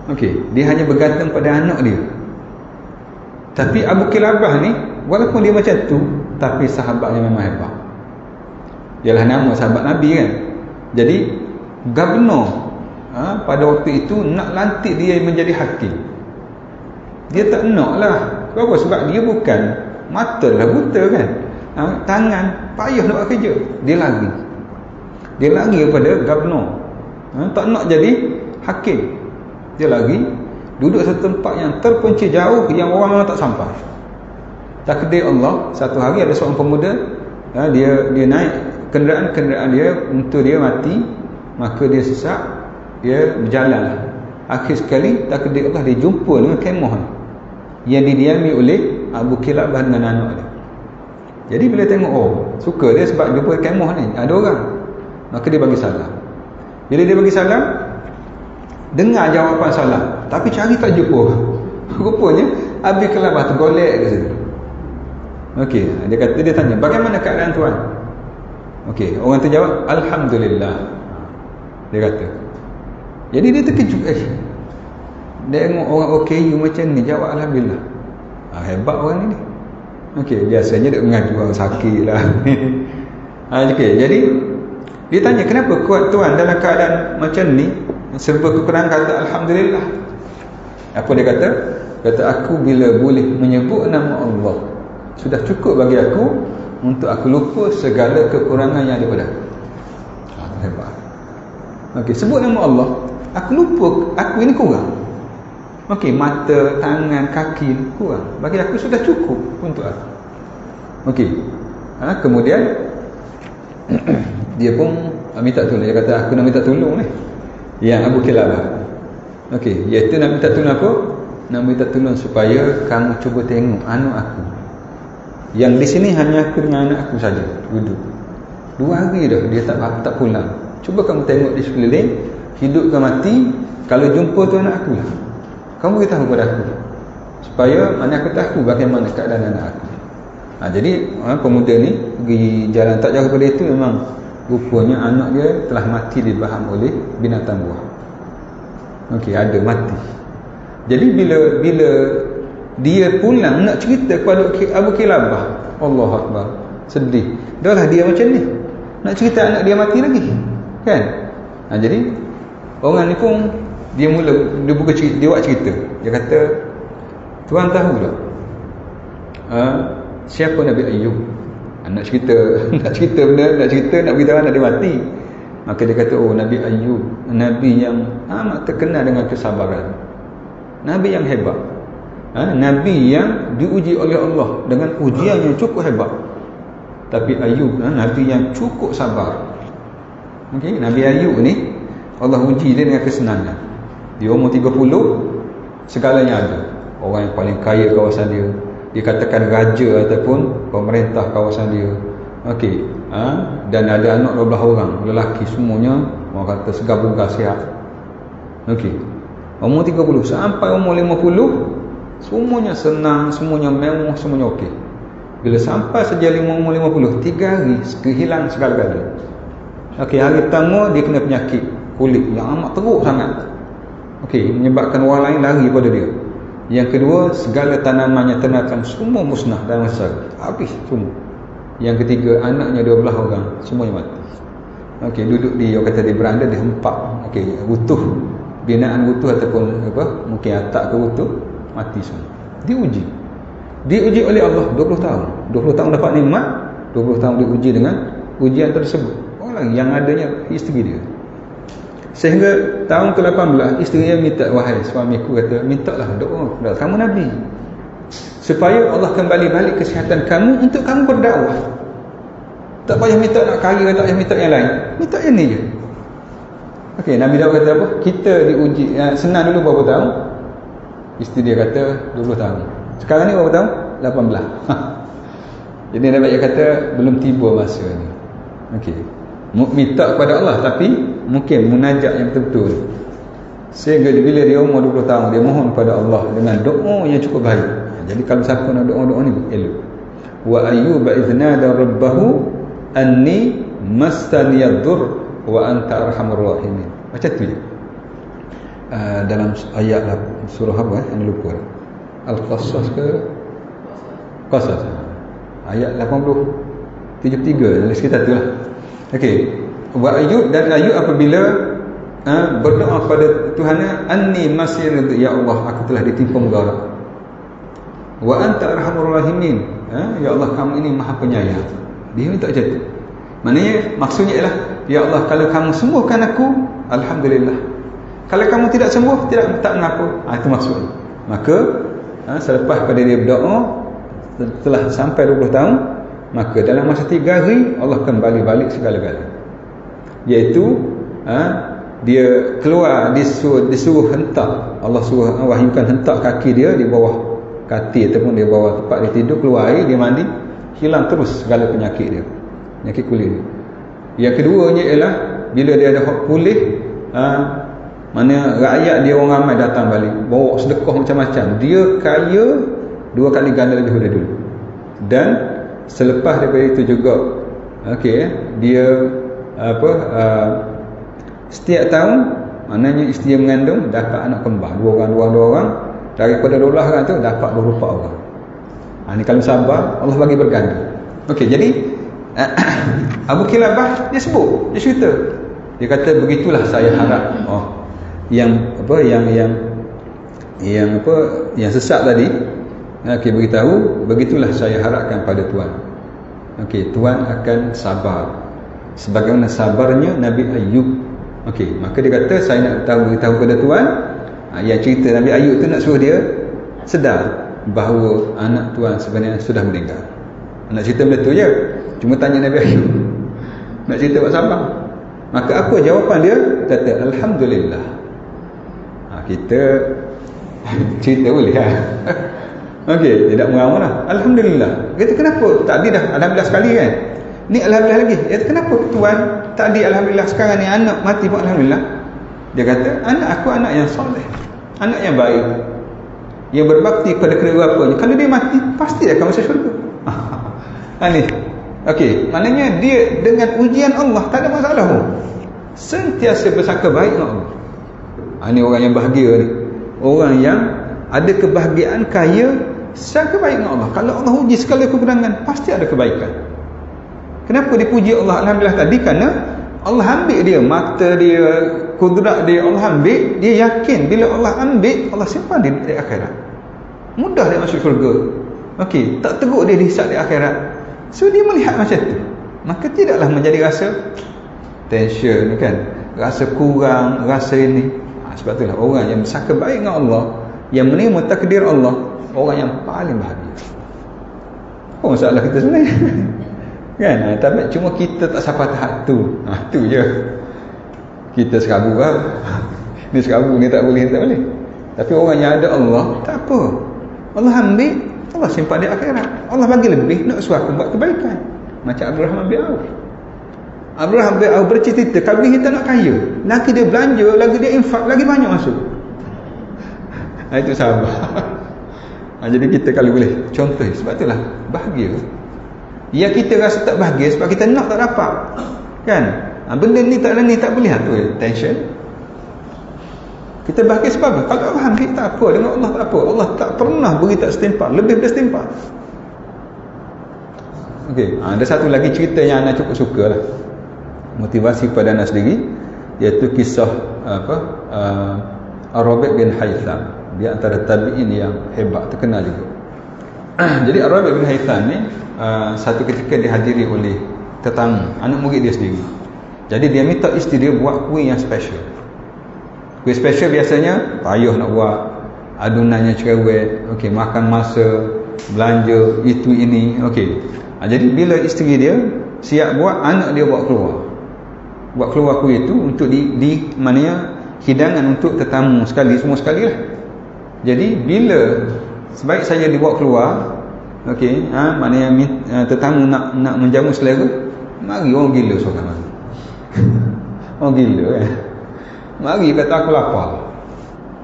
Okey, dia hanya bergantung pada anak dia. Tapi Abu Kilabah ni, walaupun dia macam tu, tapi sahabatnya memang hebat. Ialah nama sahabat Nabi kan. Jadi gubernur pada waktu itu nak lantik dia menjadi hakim. Dia tak nak lah. Sebab apa? Sebab dia bukan mata lah buta kan, tangan payah nak buat kerja. Dia lari daripada gubernur, tak nak jadi hakim. Dia lagi duduk satu tempat yang terpencil jauh, yang orang memang tak sampai. Takdir Allah, satu hari ada seorang pemuda, dia naik kenderaan dia untuk dia mati, maka dia sesak, dia berjalan. Akhir sekali takdir Allah, dia jumpa dengan kemah yang didiami oleh Abu Kilabah dengan anak dia. Jadi bila tengok, suka dia sebab jumpa kemah ni ada orang, maka dia bagi salam. Bila dia bagi salam, dengar jawapan salam, tapi cari tak jumpa. Rupanya Abu Kilabah tu golek ke situ. Okey, dia kata, dia tanya, bagaimana keadaan tuan? Okey, orang tu jawab, alhamdulillah. Dia kata. Jadi dia terkejut, Dia tengok orang OKU macam ni, jawab alhamdulillah. Hebat orang ni. Okey, biasanya dia mengaji orang sakit lah. Okey, jadi dia tanya, kenapa kuat tuan dalam keadaan macam ni, serba kekurangan, kata alhamdulillah. Apa dia kata? Kata, aku bila boleh menyebut nama Allah, sudah cukup bagi aku untuk aku lupa segala kekurangan yang ada pada aku. Hebat. Okey, sebut nama Allah, aku lupa aku ini kurang. Okey, mata, tangan, kaki kurang. Bagi aku sudah cukup untuk aku. Okey. Kemudian dia pun minta tolong. Dia kata, aku nak minta tolong ni. Yang Abu Kilabah. Okey, iaitu nak minta tolong apa? Nak minta tolong supaya kamu cuba tengok anak aku. Yang di sini hanya aku dengan anak aku saja duduk. 2 hari dah dia tak pulang. Cuba kamu tengok di sekeliling, hidup ke mati, kalau jumpa tu anak aku lah. Kamu beritahu kepada aku supaya mana aku tahu bagaimana keadaan anak aku. Jadi pemuda ni pergi jalan tak jauh daripada itu, memang rupanya anak dia telah mati dibaham oleh binatang buah. Okey, ada mati. Jadi bila dia pulang nak cerita kepada Abu Kilabah, Allahu Akbar, sedih. Dah lah dia macam ni, nak cerita anak dia mati lagi, kan? Jadi orang ni pun dia buka cerita, dia buat cerita. Dia kata, tuan tahu tak siapa Nabi Ayub? Nak cerita benda, nak beritahu anak dia mati. Maka dia kata, oh, Nabi Ayub, Nabi yang amat terkenal dengan kesabaran, Nabi yang hebat, Nabi yang diuji oleh Allah dengan ujian yang cukup hebat. Tapi Ayub, Nabi yang cukup sabar. Okay? Nabi Ayub ni Allah uji dia dengan kesenangan. Dia umur 30, segalanya ada. Orang yang paling kaya kawasan dia, dikatakan raja ataupun pemerintah kawasan dia. Okey, dan ada anak 12 orang lelaki, semuanya orang kata segar bugar sihat. Okey, umur 30 sampai umur 50, semuanya senang, semuanya mewah, semuanya okey. Bila sampai saja umur 50, 3 hari kehilang segala-galanya. Okey, hari pertama dia kena penyakit kulit yang amat teruk sangat. Okey, menyebabkan orang lain lari pada dia. Yang kedua, segala tanamannya ternakan semua musnah dalam masa habis semua. Yang ketiga, anaknya 12 orang semuanya mati. Okey, duduk di, orang kata di beranda, di hempap. Okey, utuh, binaan utuh ataupun apa, mungkin atak ke utuh, mati semua. Diuji oleh Allah 20 tahun. 20 tahun dapat nikmat, 20 tahun diuji dengan ujian tersebut. Orang yang adanya isteri dia. Sehingga tahun ke-18 isteri dia minta, wahai suamiku, kata, mintalah doa kepada kamu Nabi, supaya Allah kembali balik kesihatan kamu untuk kamu berdakwah. Tak payah minta nak kaya, tak payah minta yang lain, minta yang ni je. Okey, Nabi Daud kata apa? Kita diuji, senang dulu berapa tahun? Isteri dia kata 20 tahun. Sekarang ni berapa tahun? 18. Jadi Nabi kata belum tiba masa ni. Okey, minta kepada Allah, tapi mungkin munajat yang betul-betul. Sehingga bila dia umur 20 tahun, dia mohon kepada Allah dengan doa yang cukup baik. Jadi kalau siapa nak doa-doa ni elok. Wa ayyuba idznada rabbahu anni mastaniyad-dur wa anta arhamur rahimin. Macam tu je. Dalam ayat surah apa yang lupa. Al-Qasas ke? Qasas. Ayat 80 73 dalam sekitar tu lah. Okey. Wa Ayub, dan Ayub apabila berdoa kepada Tuhannya, anni masih, ya Allah, aku telah ditimpa mudarat. Wa anta arhamur rahimin, ya Allah, kamu ini maha penyayang. Dia minta macam tu. Maknanya maksudnya ialah, ya Allah, kalau kamu sembuhkan aku, alhamdulillah. Kalau kamu tidak sembuh, tak mengapa. Itu maksudnya. Maka selepas pada dia berdoa, setelah sampai 20 tahun, maka dalam masa 3 hari Allah kembali balik segala-galanya. Iaitu dia keluar, disuruh hentak. Allah suruh wahyukan hentak kaki dia di bawah katil ataupun di bawah tempat dia tidur, keluar air, dia mandi, hilang terus segala penyakit dia, penyakit kulit dia. Yang keduanya ialah bila dia ada hak pulih, mana rakyat dia, orang ramai datang balik, bawa sedekah macam-macam, dia kaya 2 kali ganda lebih daripada dulu. Dan selepas daripada itu juga, okey, dia setiap tahun maknanya isteri yang mengandung dapat anak kembar, dua orang. Daripada 12 orang tu dapat 24 orang. Ni kalau sabar, Allah bagi berganda. Okey, jadi Abu Kilabah dia sebut, dia cerita. Dia kata begitulah saya harap. Yang sesat tadi, okey, beritahu begitulah saya harapkan pada Tuan. Okey, Tuan akan sabar sebagaimana sabarnya Nabi Ayub. Okey, maka dia kata saya nak beritahu kepada Tuan, yang cerita Nabi Ayub tu nak suruh dia sedar bahawa anak Tuan sebenarnya sudah meninggal. Nak cerita benda tu je, cuma tanya Nabi Ayub nak cerita buat sabar. Maka apa jawapan dia? Kata alhamdulillah. Kita cerita boleh lah. Okey, tidak mengamuk lah. Alhamdulillah. Kata kenapa? Tadi dah alhamdulillah sekali kan, ni alhamdulillah lagi. Dia kata kenapa Tuan tadi alhamdulillah, sekarang ni anak mati pun alhamdulillah? Dia kata anak aku anak yang soleh, anak yang baik, yang berbakti pada kedua bapanya. Kalau dia mati pasti dia akan masuk syurga. Ni okey, maknanya dia dengan ujian Allah tak ada masalah pun, sentiasa bersangka baik dengan Allah. Ni orang yang bahagia ni, orang yang ada kebahagiaan, kaya, sangka baik dengan Allah. Kalau Allah uji segala kekurangan, pasti ada kebaikan. Kenapa dipuji Allah alhamdulillah tadi? Kerana Allah ambil dia, mata dia, kudrat dia, Allah ambil, dia yakin bila Allah ambil, Allah simpan dia di akhirat. Mudah dia masuk syurga. Okey, tak teruk dia dihisap di akhirat. So dia melihat macam tu, maka tidaklah menjadi rasa tension kan, rasa kurang, rasa ini. Sebab itulah orang yang bersangka baik dengan Allah, yang menerima takdir Allah, orang yang paling bahagia. Apa masalah kita sebenarnya? Kan? Tapi cuma kita tak sampai tahap tu. Tu je. Kita serabu lah. Ni serabu, ni tak boleh, tak boleh. Tapi orang yang ada Allah, tak apa. Allah ambil, Allah simpan di akhirat. Allah bagi lebih, nak suruh aku buat kebaikan. Macam Abdul Rahman bin Auf. Abdul Rahman bin Auf bercita-cita, kalau kita nak kaya, lagi dia belanja, lagi dia infak, lagi banyak masuk. Itu sahabat. Jadi kita kalau boleh contoh, sebab itulah bahagia. Yang kita rasa tak bahagia sebab kita nak tak dapat. Kan? Benda ni tak boleh tu tension. Kita bahagia sebab apa? Kalau Allah ambil tak apa, dengan Allah tak apa. Allah tak pernah beri tak setempat, lebih dari setempat. Okey, ada satu lagi cerita yang anak cukup suka lah, motivasi kepada anak sendiri, iaitu kisah Ar-Rabi' bin Haytham. Dia antara tabi'in yang hebat, terkenal juga. Jadi Ar-Rabi' bin Haytham ni satu ketika dihadiri oleh tetamu, anak murid dia sendiri. Jadi dia minta isteri dia buat kuih yang special. Kuih special biasanya payah nak buat, adunannya cerewet, okey, makan masa, belanja itu ini, okey. Jadi bila isteri dia siap buat, anak dia buat keluar kuih itu untuk di maknanya hidangan untuk tetamu sekali, semua sekali lah. Jadi bila sebaik saja dibawa keluar, okey, maknanya tetamu nak menjamu selera, mari orang gila seorang mari. Orang gila kan. Mari kata aku lapar.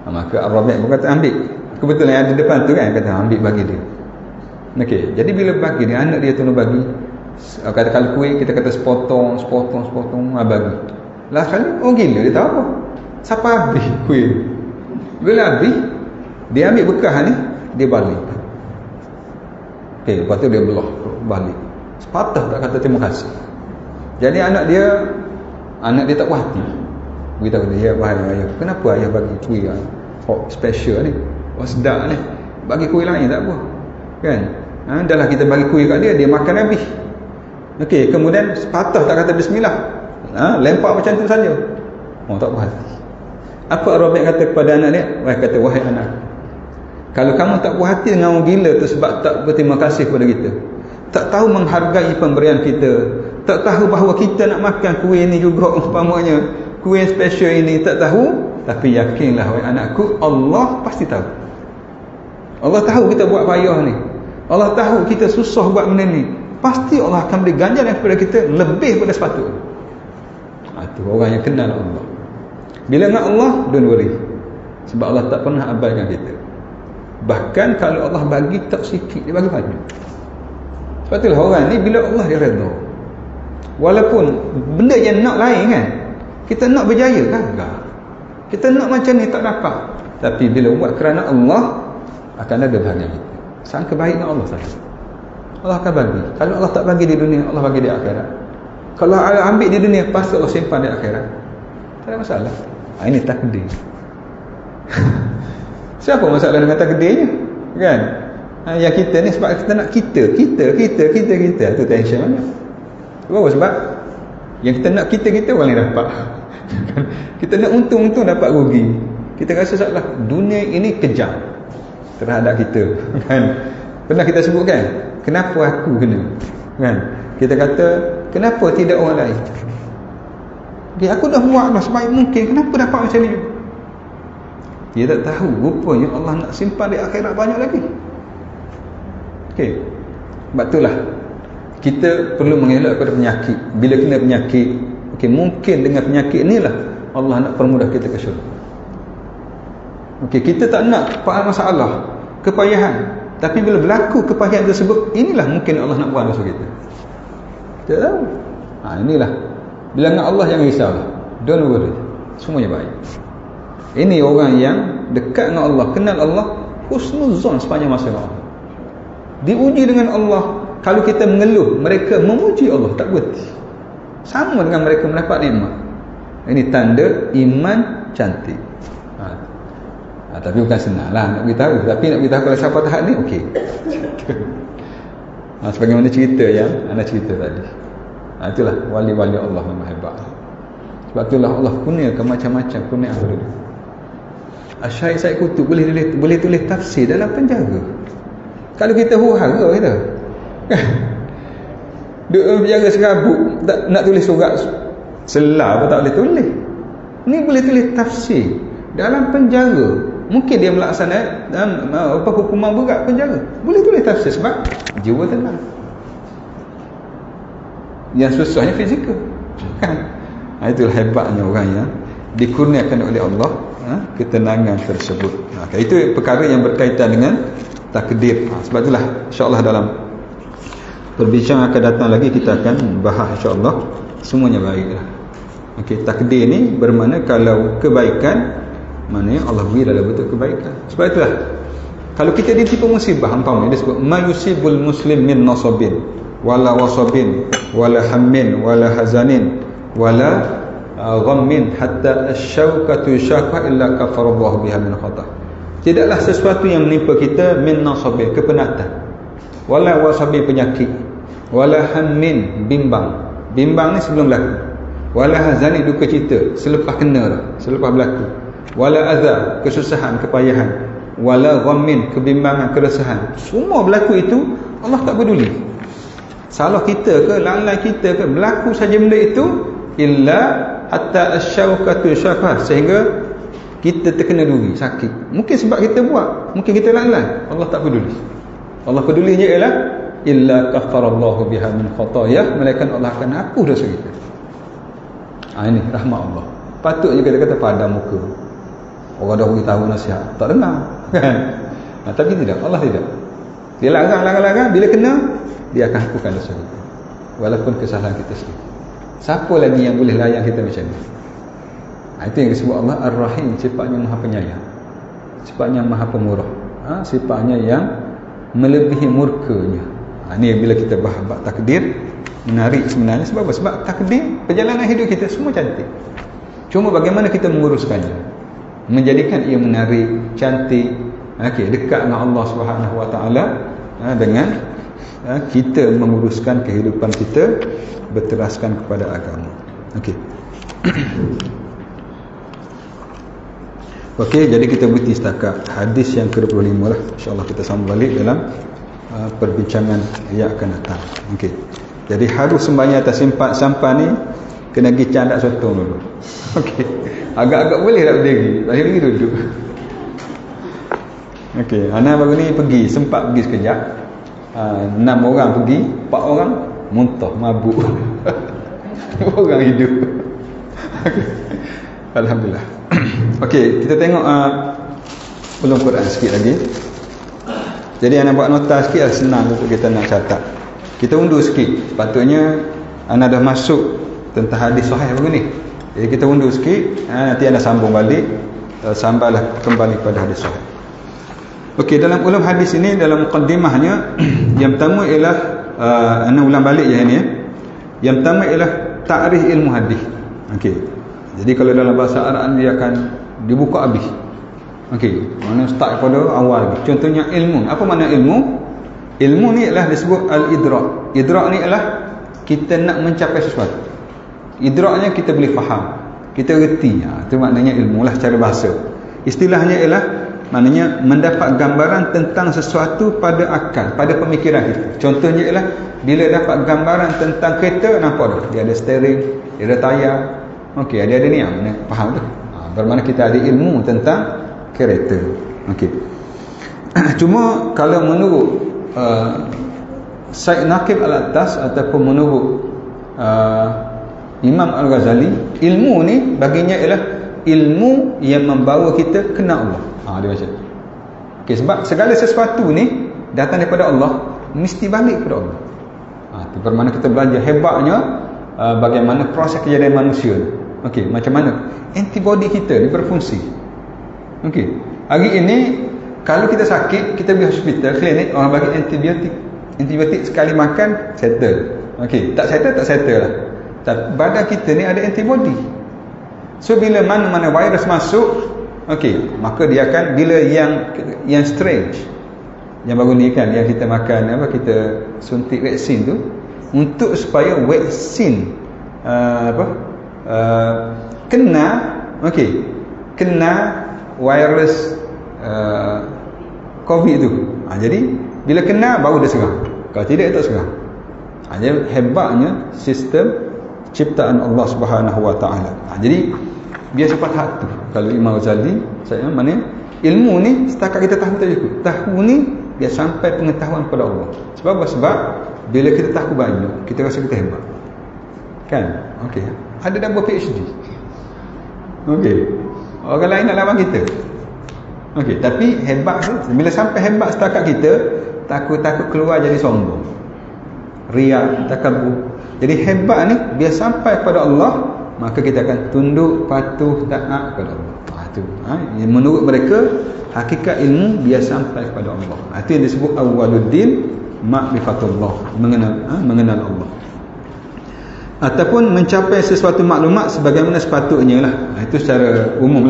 Maka Ar-Rabi' pun kata ambil. Kebetulan yang ada depan tu kan, kata ambil bagi dia. Okey, jadi bila bagi dia, anak dia tu nak bagi. Kata kalau kuih kita kata sepotong, bagi. Lah kali orang gila dia tahu apa. Siapa habis kuih. Bila habis, dia ambil bekah ni, dia balik. Okey, lepas tu dia belah balik. Sepatah tak kata terima kasih. Jadi anak dia tak puas hati. Beritahu dia, wahai ayah, kenapa ayah bagi kuih special ni, sedap ni, bagi kuih lain tak apa kan? Dah lah kita bagi kuih kat dia, dia makan habis. Okey, kemudian sepatah tak kata bismillah, lempar macam tu saja. Tak puas hati. Apa Ar-Rabi' kata kepada anak dia? Wahai anak, kalau kamu tak puas hati dengan orang gila tu sebab tak berterima kasih kepada kita, tak tahu menghargai pemberian kita, tak tahu bahawa kita nak makan kuih ni juga umpamanya, kuih special ini, tak tahu, tapi yakinlah wahai anakku, Allah pasti tahu. Allah tahu kita buat payah ni, Allah tahu kita susah buat benda ni, pasti Allah akan beri ganjaran kepada kita lebih daripada sepatutnya. Itu orang yang kenal Allah. Bila dengan Allah, don't worry, sebab Allah tak pernah abaikan kita. Bahkan kalau Allah bagi tak sikit, dia bagi banyak. Sebab itulah orang ni bila Allah dia redha, walaupun benda yang nak lain kan, kita nak berjaya gagal. Kita nak macam ni tak dapat. Tapi bila buat kerana Allah, akan ada bahagia kita. Sangka baik dengan Allah saja. Allah akan bagi. Kalau Allah tak bagi di dunia, Allah bagi di akhirat. Kalau Allah ambil di dunia, pasti Allah simpan di akhirat. Tak ada masalah. Ini takdir. Siapa masalah dengan takdirnya? Kan? Yang kita ni sebab kita nak kita. Itu tension mana? Apa sebab? Yang kita nak kita orang yang dapat. Kita nak untung dapat rugi. Kita rasa salah. Dunia ini kejam terhadap kita. Kan? Pernah kita sebut kan? Kenapa aku kena? Kan? Kita kata, kenapa tidak orang lain? Okay, aku dah buat dah sebaik mungkin. Kenapa dapat macam ni? Dia tak tahu. Rupanya Allah nak simpan di akhirat banyak lagi. Okey. Sebab itulah kita perlu mengelak pada penyakit. Bila kena penyakit, okey, mungkin dengan penyakit inilah Allah nak permudah kita ke syurga. Okey, kita tak nak masalah, kepayahan. Tapi bila berlaku kepayahan tersebut, inilah mungkin Allah nak buat dosa kita. Kita tahu. Inilah. Bila dengan Allah jangan risaulah. Don't worry. Semuanya baik. Ini orang yang dekat dengan Allah, kenal Allah, husnuzon sepanjang masa dengan Allah. Diuji dengan Allah. Kalau kita mengeluh, mereka memuji Allah, tak berhenti. Sama dengan mereka mendapat nikmat. Ini tanda iman cantik. Tapi bukan senang lah nak beritahu. Tapi nak beritahu kalau siapa tahap ni, okey. Sebagaimana cerita yang anda cerita tadi. Itulah wali-wali Allah memang hebat. Sebab itulah Allah kurniakan macam-macam kurnia kepada dia. Syekh Said Qutb boleh tulis tafsir dalam penjara. Kalau kita huru-hara kita. Duduk dalam penjara serabut, nak tulis surat selah pun tak boleh tulis. Ni boleh tulis tafsir dalam penjara. Mungkin dia melaksanakan hukuman berat penjara. Boleh tulis tafsir sebab jiwa tenang. Yang susahnya fizikal. Kan? Itulah hebatnya orang yang dikurniakan oleh Allah ketenangan tersebut. Itu perkara yang berkaitan dengan takdir. Sebab itulah insya-Allah dalam perbincangan akan datang lagi kita akan bahas insya-Allah semuanya baiklah. Okey, takdir ni bermakna kalau kebaikan, maknanya Allah beri dalam bentuk kebaikan. Sebab itulah kalau kita ditipu musibah, umpamanya dia sebut mayusibul muslim min nasabin wala wasabin wala hammin wala hazanin wala ghammin hatta asy-syaukatu syaqqa illa kafarallahu biha min khata. Tidaklah sesuatu yang menimpa kita min nasabin, kepenatan, wala wasabin, penyakit, wala hammin, bimbang ni sebelum berlaku, wala hazanin, duka cita selepas kena, selepas berlaku, wala adza, kesusahan, kepayahan, wala ghammin, kebimbangan, keresahan. Semua berlaku itu Allah tak peduli. Salah kita ke, lalai kita ke, berlaku saja benda itu, illa hatta asy-syaukatu syaqqa, sehingga kita terkena duri, sakit. Mungkin sebab kita buat, mungkin kita lalai. Allah tak peduli. Allah pedulinya ialah illa kafarallahu biha min khatayah, melainkan Allah akan hapus dosa kita. Ini rahmat Allah. Patutnya kita kata padam muka. Orang dah beritahu nasihat, tak dengar. Kan? Tapi tidak, Allah tidak. Dia larang, bila kena, dia akan hapuskan dosa kita. Walaupun kesalahan kita sendiri. Siapa lagi yang boleh layan kita macam ni? Itu yang disebut Allah Ar-Rahim, sifatnya maha penyayang, sifatnya maha pemurah, sifatnya yang melebihi murkanya. Ini bila kita bahas takdir, menarik sebenarnya. Sebab apa? Sebab takdir, perjalanan hidup kita semua cantik. Cuma bagaimana kita menguruskannya, menjadikan ia menarik, cantik, dekat dengan Allah Subhanahu Wa Taala, dengan kita menguruskan kehidupan kita berteraskan kepada agama. Okey, jadi kita berhenti setakat hadis yang ke-25 lah. InsyaAllah kita sambung balik dalam perbincangan yang akan datang. Okey. Jadi harus sembahyang atas sampan ni kena pergi candak sotong dulu. Okey. Agak-agak boleh tak berdiri, tak berdiri duduk. Okey, ana baru ni pergi, sempat pergi sekejap. 6 orang pergi, 4 orang muntah, mabuk. 2 orang hidup. Alhamdulillah. Okey, kita tengok ulum Quran sikit lagi. Jadi ana buat nota sikit lah, senang untuk kita nak catat. Kita undur sikit. Patutnya ana dah masuk tentang hadis sahih baru ni. Jadi kita undur sikit, nanti anda sambung balik, samballah kembali pada hadis sahih. Okey, dalam ulum hadis ini, dalam muqaddimahnya, yang pertama ialah anda ulang balik je ini. Yang pertama ialah ta'rif ilmu hadis. Okey. Jadi kalau dalam bahasa Arab dia akan dibuka habis. Okey, mana start pada awal. Contohnya ilmu. Apa makna ilmu? Ilmu ni ialah disebut al-idrak. Idrak ni ialah kita nak mencapai sesuatu. Idraknya kita boleh faham, kita reti. Itu maknanya ilmu lah secara bahasa. Istilahnya ialah maknanya mendapat gambaran tentang sesuatu pada akal, pada pemikiran kita. Contohnya ialah bila dapat gambaran tentang kereta, nampak dah dia ada steering, dia ada tayar. Okey, ada ni faham tu. Bermakna kita ada ilmu tentang kereta. Okey. Cuma kalau menurut Syekh Naqib Al-Attas ataupun menurut Imam Al-Ghazali, ilmu ni baginya ialah ilmu yang membawa kita kenal Allah. Dia baca. Okey, sebab segala sesuatu ni datang daripada Allah, mesti balik kepada Allah. Itu bermakna kita belajar hebatnya bagaimana proses kejadian manusia. Okey, macam mana antibody kita dia berfungsi. Okey, hari ini kalau kita sakit, kita pergi hospital, klinik, orang bagi antibiotik. Antibiotik sekali makan settle. Okey, tak settle lah. Badan kita ni ada antibody. So bila mana-mana virus masuk, okey, maka dia akan, bila yang strange, yang baru ni kan, yang kita makan apa, kita suntik vaksin tu, untuk supaya vaksin kena virus COVID tu. Jadi bila kena baru dia serang. Kalau tidak, dia tak serang. Jadi hebatnya sistem ciptaan Allah Subhanahu Wa Taala. Jadi biasa hak tu. Kalau Imam Ghazali, saya mana ilmu ni setakat kita tahu tak cukup. Tahu ni dia sampai pengetahuan pada Allah. Sebab bila kita tahu banyak, kita rasa kita hebat. Kan? Okey. Ada double PhD. Okey. Orang lain nak lawan kita. Okey, tapi hebat tu bila sampai hebat setakat kita, takut keluar jadi sombong. Riya, takabur. Jadi hebat ni biar sampai kepada Allah, maka kita akan tunduk, patuh, taat kepada Allah. Menurut mereka, hakikat ilmu biar sampai kepada Allah. Itu yang disebut awwaluddin ma'rifatullah, mengenal Allah. Ataupun mencapai sesuatu maklumat sebagaimana sepatutnya lah. Itu secara umum.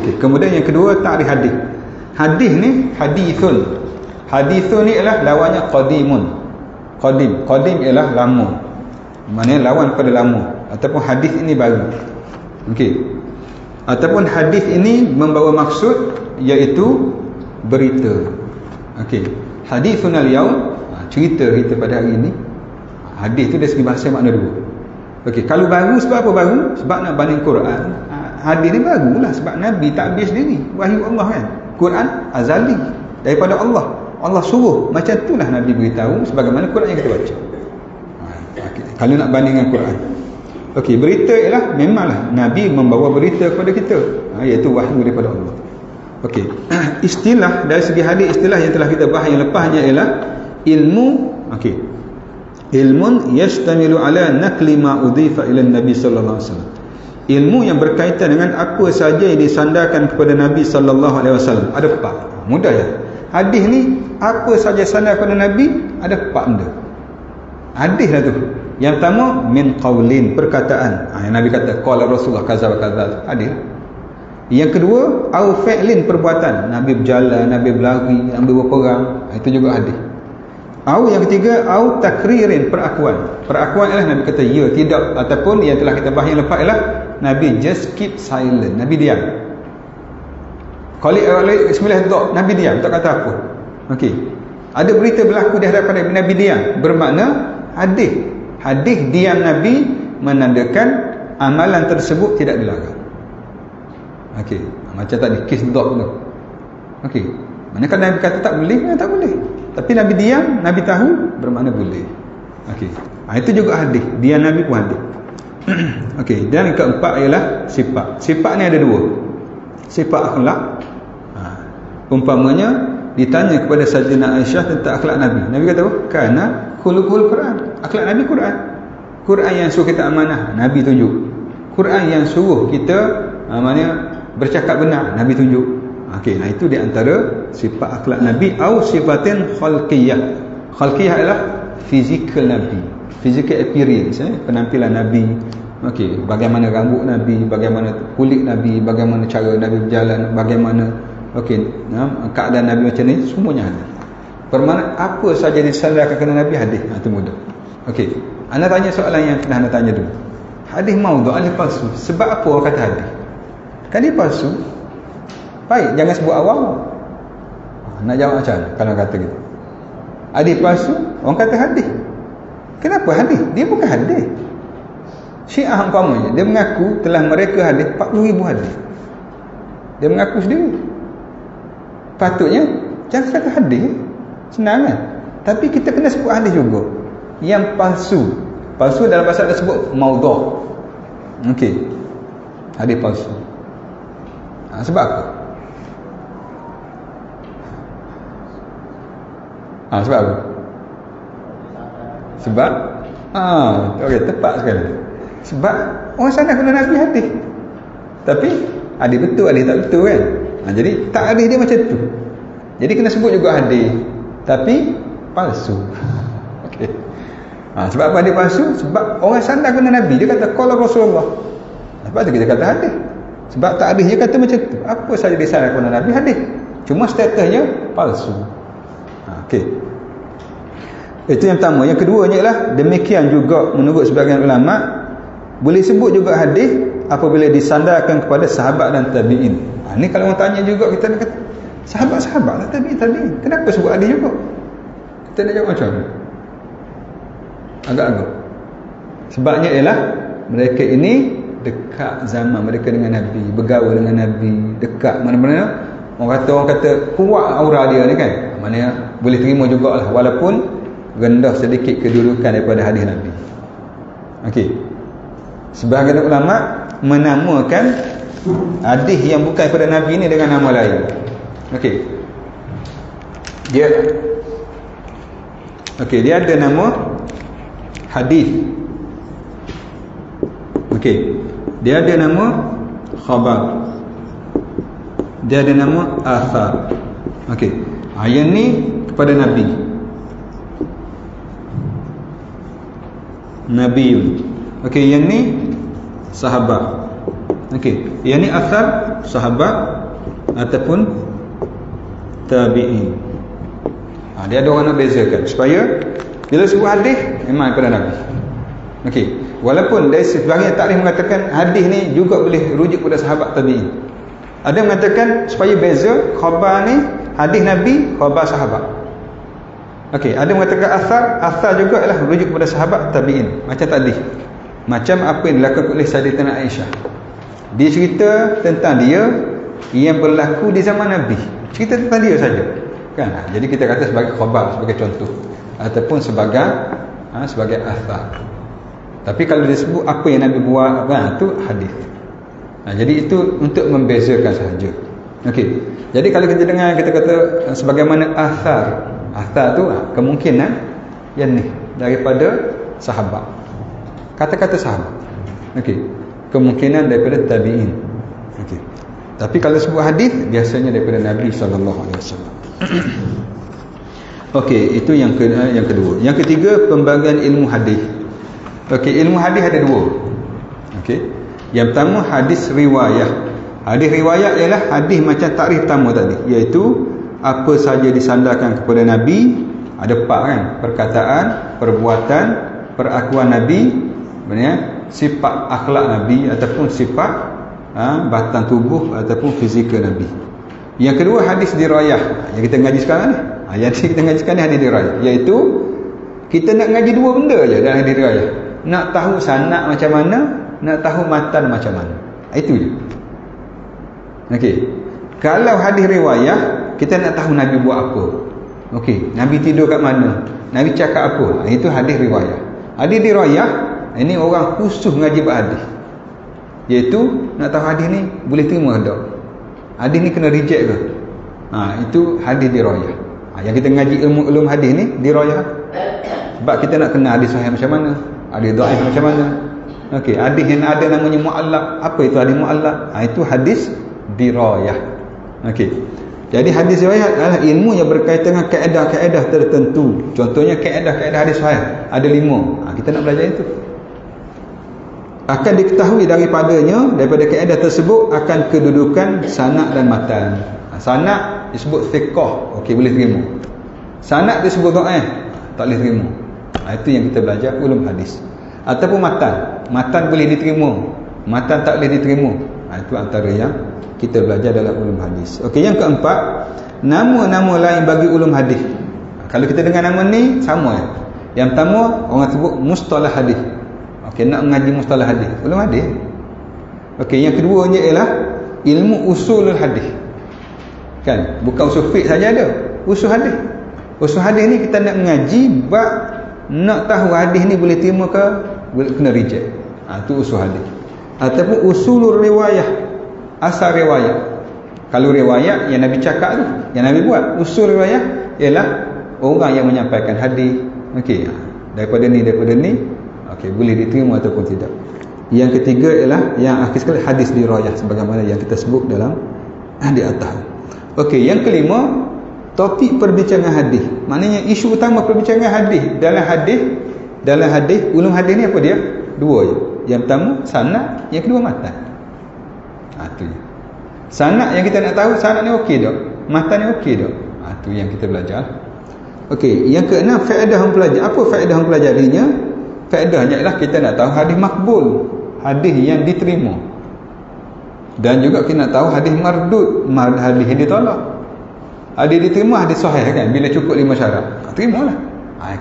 Okay. Kemudian yang kedua, ta'rif hadis. Hadis ni hadithun. Hadithun ni ialah lawannya qadimun. Qadim ialah lama. Maknanya lawan pada lama. Ataupun hadis ini baru. Okey. Ataupun hadis ini membawa maksud iaitu berita. Okey. Hadithun al-yaum, cerita kita pada hari ini. Hadis tu dari segi bahasa makna dua. Okey, kalau baru, sebab apa baru? Sebab nak banding Quran. Hadis ni barulah sebab Nabi takbir sendiri. Wahyu Allah kan. Quran azali daripada Allah. Allah suruh. Macam itulah Nabi beritahu sebagaimana Quran yang kita baca. Okay. Kalau nak bandingkan Quran. Okey, berita ialah memanglah Nabi membawa berita kepada kita. Iaitu wahyu daripada Allah. Okey. Istilah dari segi hadis, istilah yang telah kita bahas yang lepasnya ialah ilmu. Okey. Ilmun yastamilu ala naqli ma udhifa ila Nabi sallallahu alaihi wasallam. Ilmu yang berkaitan dengan apa saja yang disandarkan kepada Nabi sallallahu alaihi wasallam. Ada 4. Mudah ya. Hadis ni apa saja sandar kepada Nabi, ada 4 benda. Hadis lah tu. Yang pertama min qaulin, perkataan. Yang Nabi kata qala Rasulullah kaza wa kaza. Hadis. Yang kedua au fi'lin, perbuatan. Nabi berjalan, Nabi berlari, Nabi berperang. Itu juga hadis. Au yang ketiga au takririn, perakuan. Perakuan ialah Nabi kata ya, tidak, ataupun yang telah kita bahas yang lepas ialah Nabi just keep silent, Nabi diam. Kalau bismillah tak, Nabi diam, tak kata apa. Okey. Ada berita berlaku di hadapan Nabi diam, bermakna hadis diam Nabi menandakan amalan tersebut tidak dilarang. Okey. Macam tadi kes dog tu. Okey. Manakala Nabi kata tak boleh, tak boleh. Tapi Nabi diam, Nabi tahu, bermakna boleh. Okey. Itu juga hadis. Diam Nabi pun hadis. Okey. Dan yang keempat ialah sifat. Sifat ni ada 2. Sifat akhlak. Umpamanya ditanya kepada Sayyidina Aisyah tentang akhlak Nabi. Nabi kata apa? Kana khuluqul Quran. Akhlak Nabi Quran. Quran yang suruh kita amanah, Nabi tunjuk. Quran yang suruh kita maknanya bercakap benar, Nabi tunjuk. Okey, nah itu di antara sifat akhlak Nabi atau sifatin khalqiyah. Khalqiyah adalah fizikal Nabi, physical appearance, penampilan Nabi. Okey, bagaimana rambut Nabi, bagaimana kulit Nabi, bagaimana cara Nabi berjalan, bagaimana keadaan Nabi macam ni, semuanya ada. Permana apa saja disandarkan kepada Nabi hadis. Itu mudah. Okey, anda tanya soalan yang pernah anda tanya dulu. Hadis maudhu', hadis palsu. Sebab apa orang kata hadis? Kan dia palsu. Baik, jangan sebut awal. Nak jawab macam mana kalau kata gitu? Hadis palsu, orang kata hadis. Kenapa hadis? Dia bukan hadis. Syiah umpamanya, dia mengaku telah mereka hadis 40,000 hadis. Dia mengaku sendiri. Patutnya jangan kata hadis. Senang kan? Tapi kita kena sebut hadis juga. Yang palsu. Palsu dalam bahasa Arab sebut maudhu'. Okey. Hadis palsu. Sebab apa? Sebab apa? Sebab okey, tepat sekali. Sebab orang sana kena Nabi hadis. Tapi hadis betul, hadis tak betul kan? Jadi tak hadis dia macam tu. Jadi kena sebut juga hadis, tapi palsu. Okey. Sebab apa hadis palsu? Sebab orang sana kena Nabi, dia kata qala Rasulullah. Sebab tu kita kata hadis. Sebab tak hadis dia kata macam tu. Apa saja disandarkan kepada Nabi hadis. Cuma statusnya palsu. Okey. Itu yang pertama. Yang keduanya ialah demikian juga menurut sebahagian ulama boleh sebut juga hadis apabila disandarkan kepada sahabat dan tabi'in. Ni kalau orang tanya juga kita nak kata sahabat-sahabat lah, tabi'in. Kenapa sebut hadis juga? Kita nak jawab macam mana? Agak-agak. Sebabnya ialah mereka ini dekat zaman mereka dengan Nabi, bergaul dengan Nabi, dekat mana-mana. Orang kata kuat aura dia ni kan. Maknanya boleh terima jugalah walaupun rendah sedikit kedudukan daripada hadis Nabi. Okey. Sebahagian ulama menamakan hadis yang bukan daripada Nabi ni dengan nama lain. Okey. Dia ada nama hadis. Okey. Dia ada nama khabar. Dia ada nama athar. Okey. Yang ni kepada Nabi. Nabiun. Okey, yang ni sahabat. Okey, yang ni athar sahabat ataupun tabi'in. Dia ada orang nak bezakan supaya bila sebut hadis memang daripada Nabi. Okey, walaupun dari sebahagian takrif mengatakan hadis ni juga boleh rujuk kepada sahabat tabi'in. Ada yang mengatakan supaya beza khabar ni hadis Nabi, khabar sahabat. Okey, ada yang mengatakan athar juga ialah rujuk kepada sahabat tabi'in. Macam tadi. Macam apa yang dilakukan oleh Sayyidatina Aisyah. Dia cerita tentang dia yang berlaku di zaman Nabi. Cerita tentang dia saja. Kan? Jadi kita kata sebagai khabar, sebagai contoh ataupun sebagai athar. Tapi kalau disebut apa yang Nabi buat, itu hadis. Jadi itu untuk membezakan sahaja. Okey. Jadi kalau kita dengar kita kata sebagaimana athar tu kemungkinan yang ni daripada sahabat. Kata-kata sahabat. Okey. Kemungkinan daripada tabi'in. Okey. Tapi kalau sebut hadis biasanya daripada Nabi sallallahu alaihi wasallam. Okey, itu yang kedua. Yang ketiga, pembagian ilmu hadis. Okey, ilmu hadis ada dua. Okey. Yang pertama hadis riwayah. Hadis riwayat ialah hadis macam takrif pertama tadi, iaitu apa saja disandarkan kepada Nabi. Ada 4 kan, perkataan, perbuatan, perakuan Nabi, sebenarnya sifat akhlak Nabi ataupun sifat batang tubuh ataupun fizikal Nabi. Yang kedua hadis dirayah yang kita ngaji sekarang ni. Yang kita ngaji sekarang ni hadis dirayah, iaitu kita nak ngaji dua benda je dalam hadis dirayah. Nak tahu sanad macam mana, nak tahu matan macam mana. Itu je. Okey. Kalau hadis riwayah, kita nak tahu Nabi buat apa. Okey, Nabi tidur kat mana? Nabi cakap apa? Itu hadis riwayah. Hadis dirayah, ini orang khusus ngaji hadis. Iaitu nak tahu hadis ni boleh terima ke tak? Hadis ni kena reject ke? Itu hadis dirayah. Yang kita ngaji ilmu hadis ni dirayah. Sebab kita nak kenal hadis sahih macam mana, hadis dhaif macam mana. Okey, hadis yang ada namanya mu'allaq. Apa itu hadis mu'allaq? Itu hadis dirayah. Okey. Jadi hadis riwayat adalah ilmu yang berkaitan dengan kaedah-kaedah tertentu. Contohnya kaedah-kaedah hadis sahih. Ada 5. Kita nak belajar itu. Akan diketahui daripada kaedah tersebut akan kedudukan sanad dan matan. Sanad disebut thiqah, okey, boleh terima. Sanad disebut dhaif, tak boleh terima. Itu yang kita belajar ulum hadis. Ataupun matan boleh diterima, matan tak boleh diterima. Itu antara yang kita belajar dalam ulum hadis. Okey, yang keempat, nama-nama lain bagi ulum hadis. Kalau kita dengar nama ni sama ya. Yang pertama orang sebut mustalah hadis. Okey, nak mengaji mustalah hadis, ulum hadis. Okey, yang keduanya ialah ilmu usulul hadis. Kan, bukan usul fiqh saja ada, usul hadis. Usul hadis ni kita nak mengaji bab nak tahu hadis ni boleh terima ke kena reject. Itu usul hadis. Ataupun usulul riwayah, asal riwayat. Kalau riwayat yang Nabi cakap tu, yang Nabi buat, usul riwayah ialah orang yang menyampaikan hadis. Okey, daripada ni okey, boleh diterima ataupun tidak. Yang ketiga ialah yang akhir sekali hadis dirayah, sebagaimana yang kita sebut dalam di atas. Okey, yang kelima, topik perbincangan hadis. Maknanya isu utama perbincangan hadis dalam hadis ulum hadis ni apa dia? Dua je. Yang pertama sanad, yang kedua matan. Itu je. Sanad yang kita nak tahu, sanad ni okey tak? Matan ni okey tak? Itu yang kita belajar. Okey, yang keenam, faedah mempelajari. Apa faedah mempelajarinya? Faedahnya ialah kita nak tahu hadis makbul, hadis yang diterima. Dan juga kita nak tahu hadis mardud, hadis yang ditolak. Hadis diterima, hadis sahih kan, bila cukup 5 syarat, terimalah.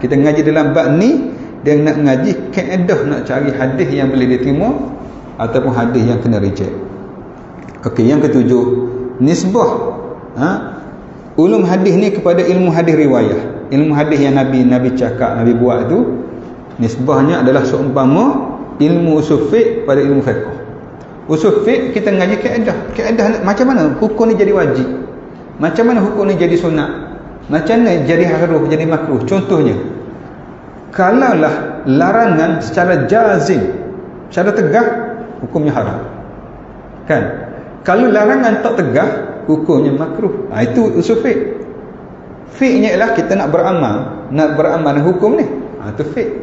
Kita ngaji dalam bab ni, dia nak ngaji kaedah nak cari hadis yang boleh diterima ataupun hadis yang kena reject. Okey, yang ketujuh, nisbah ulum hadis ni kepada ilmu hadis riwayah. Ilmu hadis yang Nabi cakap, Nabi buat tu, nisbahnya adalah seumpama ilmu usul fiqh pada ilmu fiqh. Usul fiqh kita ngaji kaedah macam mana hukum ni jadi wajib, macam mana hukum ni jadi sunat, macam mana jadi haram, jadi makruh. Contohnya, kalaulah larangan secara jazim, secara tegak, hukumnya haram kan. Kalau larangan tak tegak, hukumnya makruh. Itu usul fiqh. Fiqhnya ialah kita nak beramal dengan hukum ni. Itu fiqh.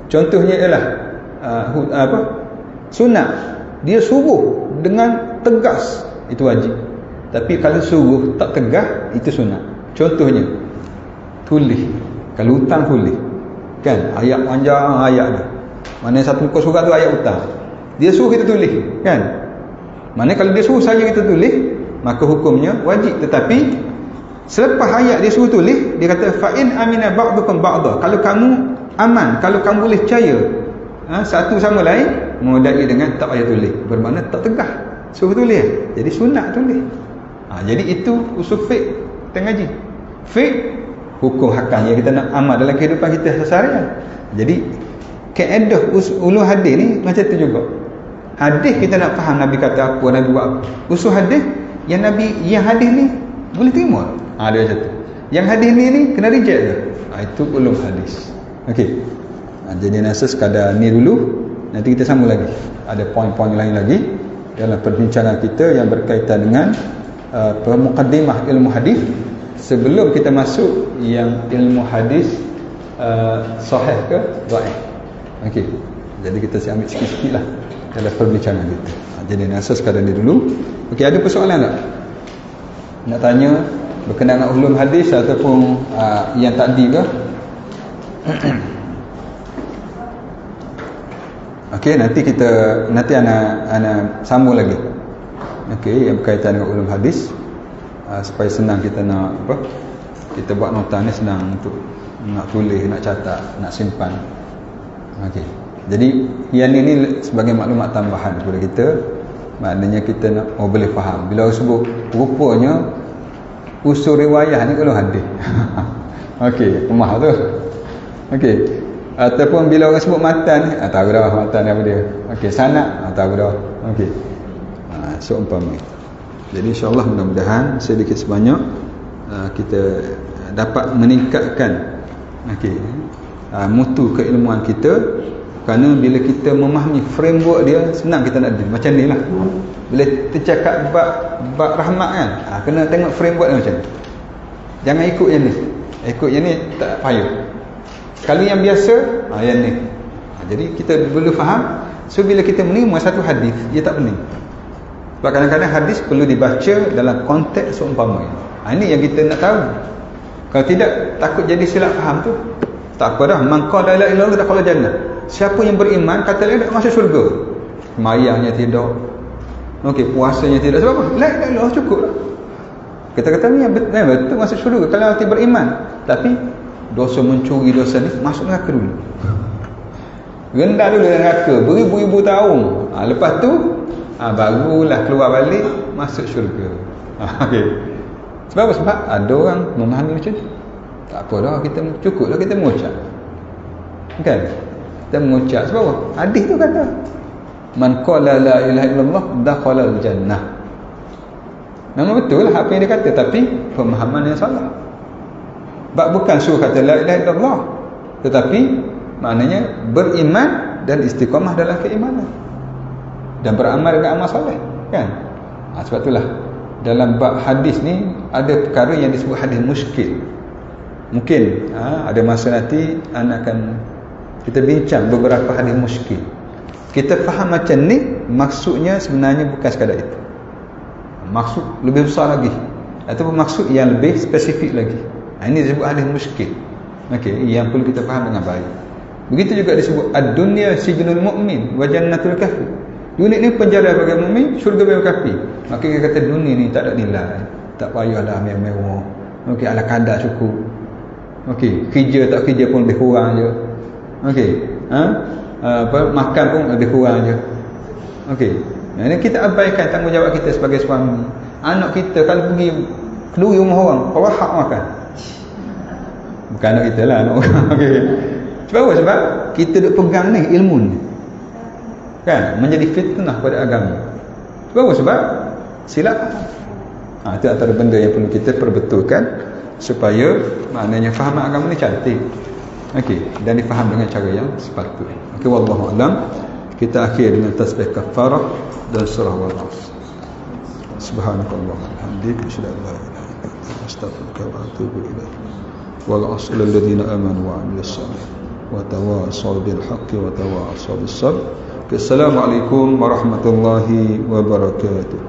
Contohnya ialah sunat, dia suruh dengan tegas, itu wajib. Tapi kalau suruh tak tegas, itu sunat. Contohnya tulis, kalau hutang tulis kan, ayat panjang ayat dia, mana satu muka surat tu ayat hutang, dia suruh kita tulis kan. Mana kalau dia suruh saja kita tulis, maka hukumnya wajib. Tetapi selepas ayat dia suruh tulis, dia kata fa'in amina ba'dukum ba'da, kalau kamu aman, kalau kamu boleh percaya satu sama lain, mengudai dengan tak payah tulis, bermakna tak tegah, suruh tulis, jadi sunat tulis. Jadi itu usul fiqh kita ngaji. Fiqh hukum hakam yang kita nak amal dalam kehidupan kita seharian. Jadi kaedah ulum hadis ni macam tu juga. Hadis kita nak faham Nabi kata apa, Nabi buat apa. Usul hadis yang hadis ni boleh terima, dia macam tu. Yang hadis ni kena reject je. Itu ulum hadis. Okey. Jadi rasa sekadar ni dulu. Nanti kita sambung lagi. Ada poin-poin lain lagi dalam perbincangan kita yang berkaitan dengan muqaddimah ilmu hadis sebelum kita masuk yang ilmu hadis sahih ke dhaif. Okey. Jadi kita ambil sikit-sikit lah dalam perbincangan kita. Jadi rasa sekadar ni dulu. Okey, ada persoalan tak? Nak tanya berkenaan dengan ulum hadis ataupun yang tadi ke? Okey, nanti ana sambung lagi. Okey, yang berkaitan dengan ulum hadis supaya senang kita nak kita buat nota ni senang untuk nak tulis, nak catat, nak simpan. Okey. Jadi yang ini sebagai maklumat tambahan kepada kita, maknanya kita nak boleh faham. Bila sebut rupanya usul riwayah ni ulum hadis. Okey, pemah tu. Okey. Ataupun bila orang sebut matan, tahu dah matan apa dia. Okey, sanad, tahu dah. Okey. Seumpama. Jadi insya-Allah mudah-mudahan sedikit sebanyak kita dapat meningkatkan mutu keilmuan kita Kerana bila kita memahami framework dia, senang kita nak deal. Macam ni lah. Bila kita cakap bab rahmat kan, kena tengok framework dia macam ni. Jangan ikut yang ni. Ikut yang ni tak payah. Kalau yang biasa, yang ni. Jadi kita perlu faham. So bila kita menerima satu hadis, dia tak pening. Sebab kadang-kadang hadis perlu dibaca dalam konteks seumpama. Ini yang kita nak tahu. Kalau tidak, takut jadi silap faham tu. Tak apa dah. Man qala la ilaha illallah dakhala jannah. Siapa yang beriman kata la ilaha masuk syurga. Semayangnya tidak. Okey, puasanya tidak. Sebab apa? La ilaha illallah cukup lah. Kita kata ni betul masuk syurga kalau hati beriman. Tapi dosa mencuri, dosa ni masuk neraka dulu. Rendah dulu dalam neraka beribu-ribu tahun. Lepas tu barulah keluar balik masuk syurga. Okey. Sebab apa? Sebab ada orang memahami macam tu. Tak apa dah, kita cukuplah kita mengucap. Kan? Kita mengucap sebab apa? Hadis tu kata man qala la ilaha illallah dakhala al-jannah. Memang betul lah apa yang dia kata, tapi pemahaman yang salah. Sebab bukan suruh kata la ilaha illallah, tetapi maknanya beriman dan istiqamah dalam keimanan dan beramal dengan amal soleh, kan? Sebab itulah dalam bab hadis ni ada perkara yang disebut hadis muskil. Mungkin ada masa nanti akan kita bincang beberapa hadis muskil. Kita faham macam ni, maksudnya sebenarnya bukan sekadar itu. Maksud lebih besar lagi, ataupun maksud yang lebih spesifik lagi. Ini disebut hadis muskil. Okey, yang perlu kita faham dengan baik. Begitu juga disebut ad-dunya sijnul mu'min wa jannatul kafir. Dunia ni penjara bagi mukmin, syurga bagi kafir. Maka kita kata dunia ni tak ada nilai, tak payahlah mewah. Okey, ala kadar cukup. Okey, kerja tak kerja pun lebih kurang je. Okey, makan pun lebih kurang je. Okey, ini kita abaikan tanggungjawab kita sebagai suami. Anak kita kalau pergi keduri rumah orang, orang hak makan. Bukan anak kita lah, anak orang. Okey. Sebab apa? Sebab kita duk pegang ni ilmu ni, kan, menjadi fitnah pada agama. Sebab apa? Sebab silap. Itu antara benda yang perlu kita perbetulkan supaya maknanya faham agama ni cantik. Okey, dan difaham dengan cara yang sepatutnya. Okey, wallahu alam. Kita akhir dengan tasbih kafarah dan surah Al-Asr. Subhanakallah walhamdulillah, asyhadu an la ilaha illa anta, astaghfiruka wa atubu ilaik. Wal 'asri alladziina aamanu wa 'amilus shalihaati wa tawassaw bil haqqi wa tawassaw bis sabr. Assalamualaikum warahmatullahi wabarakatuh.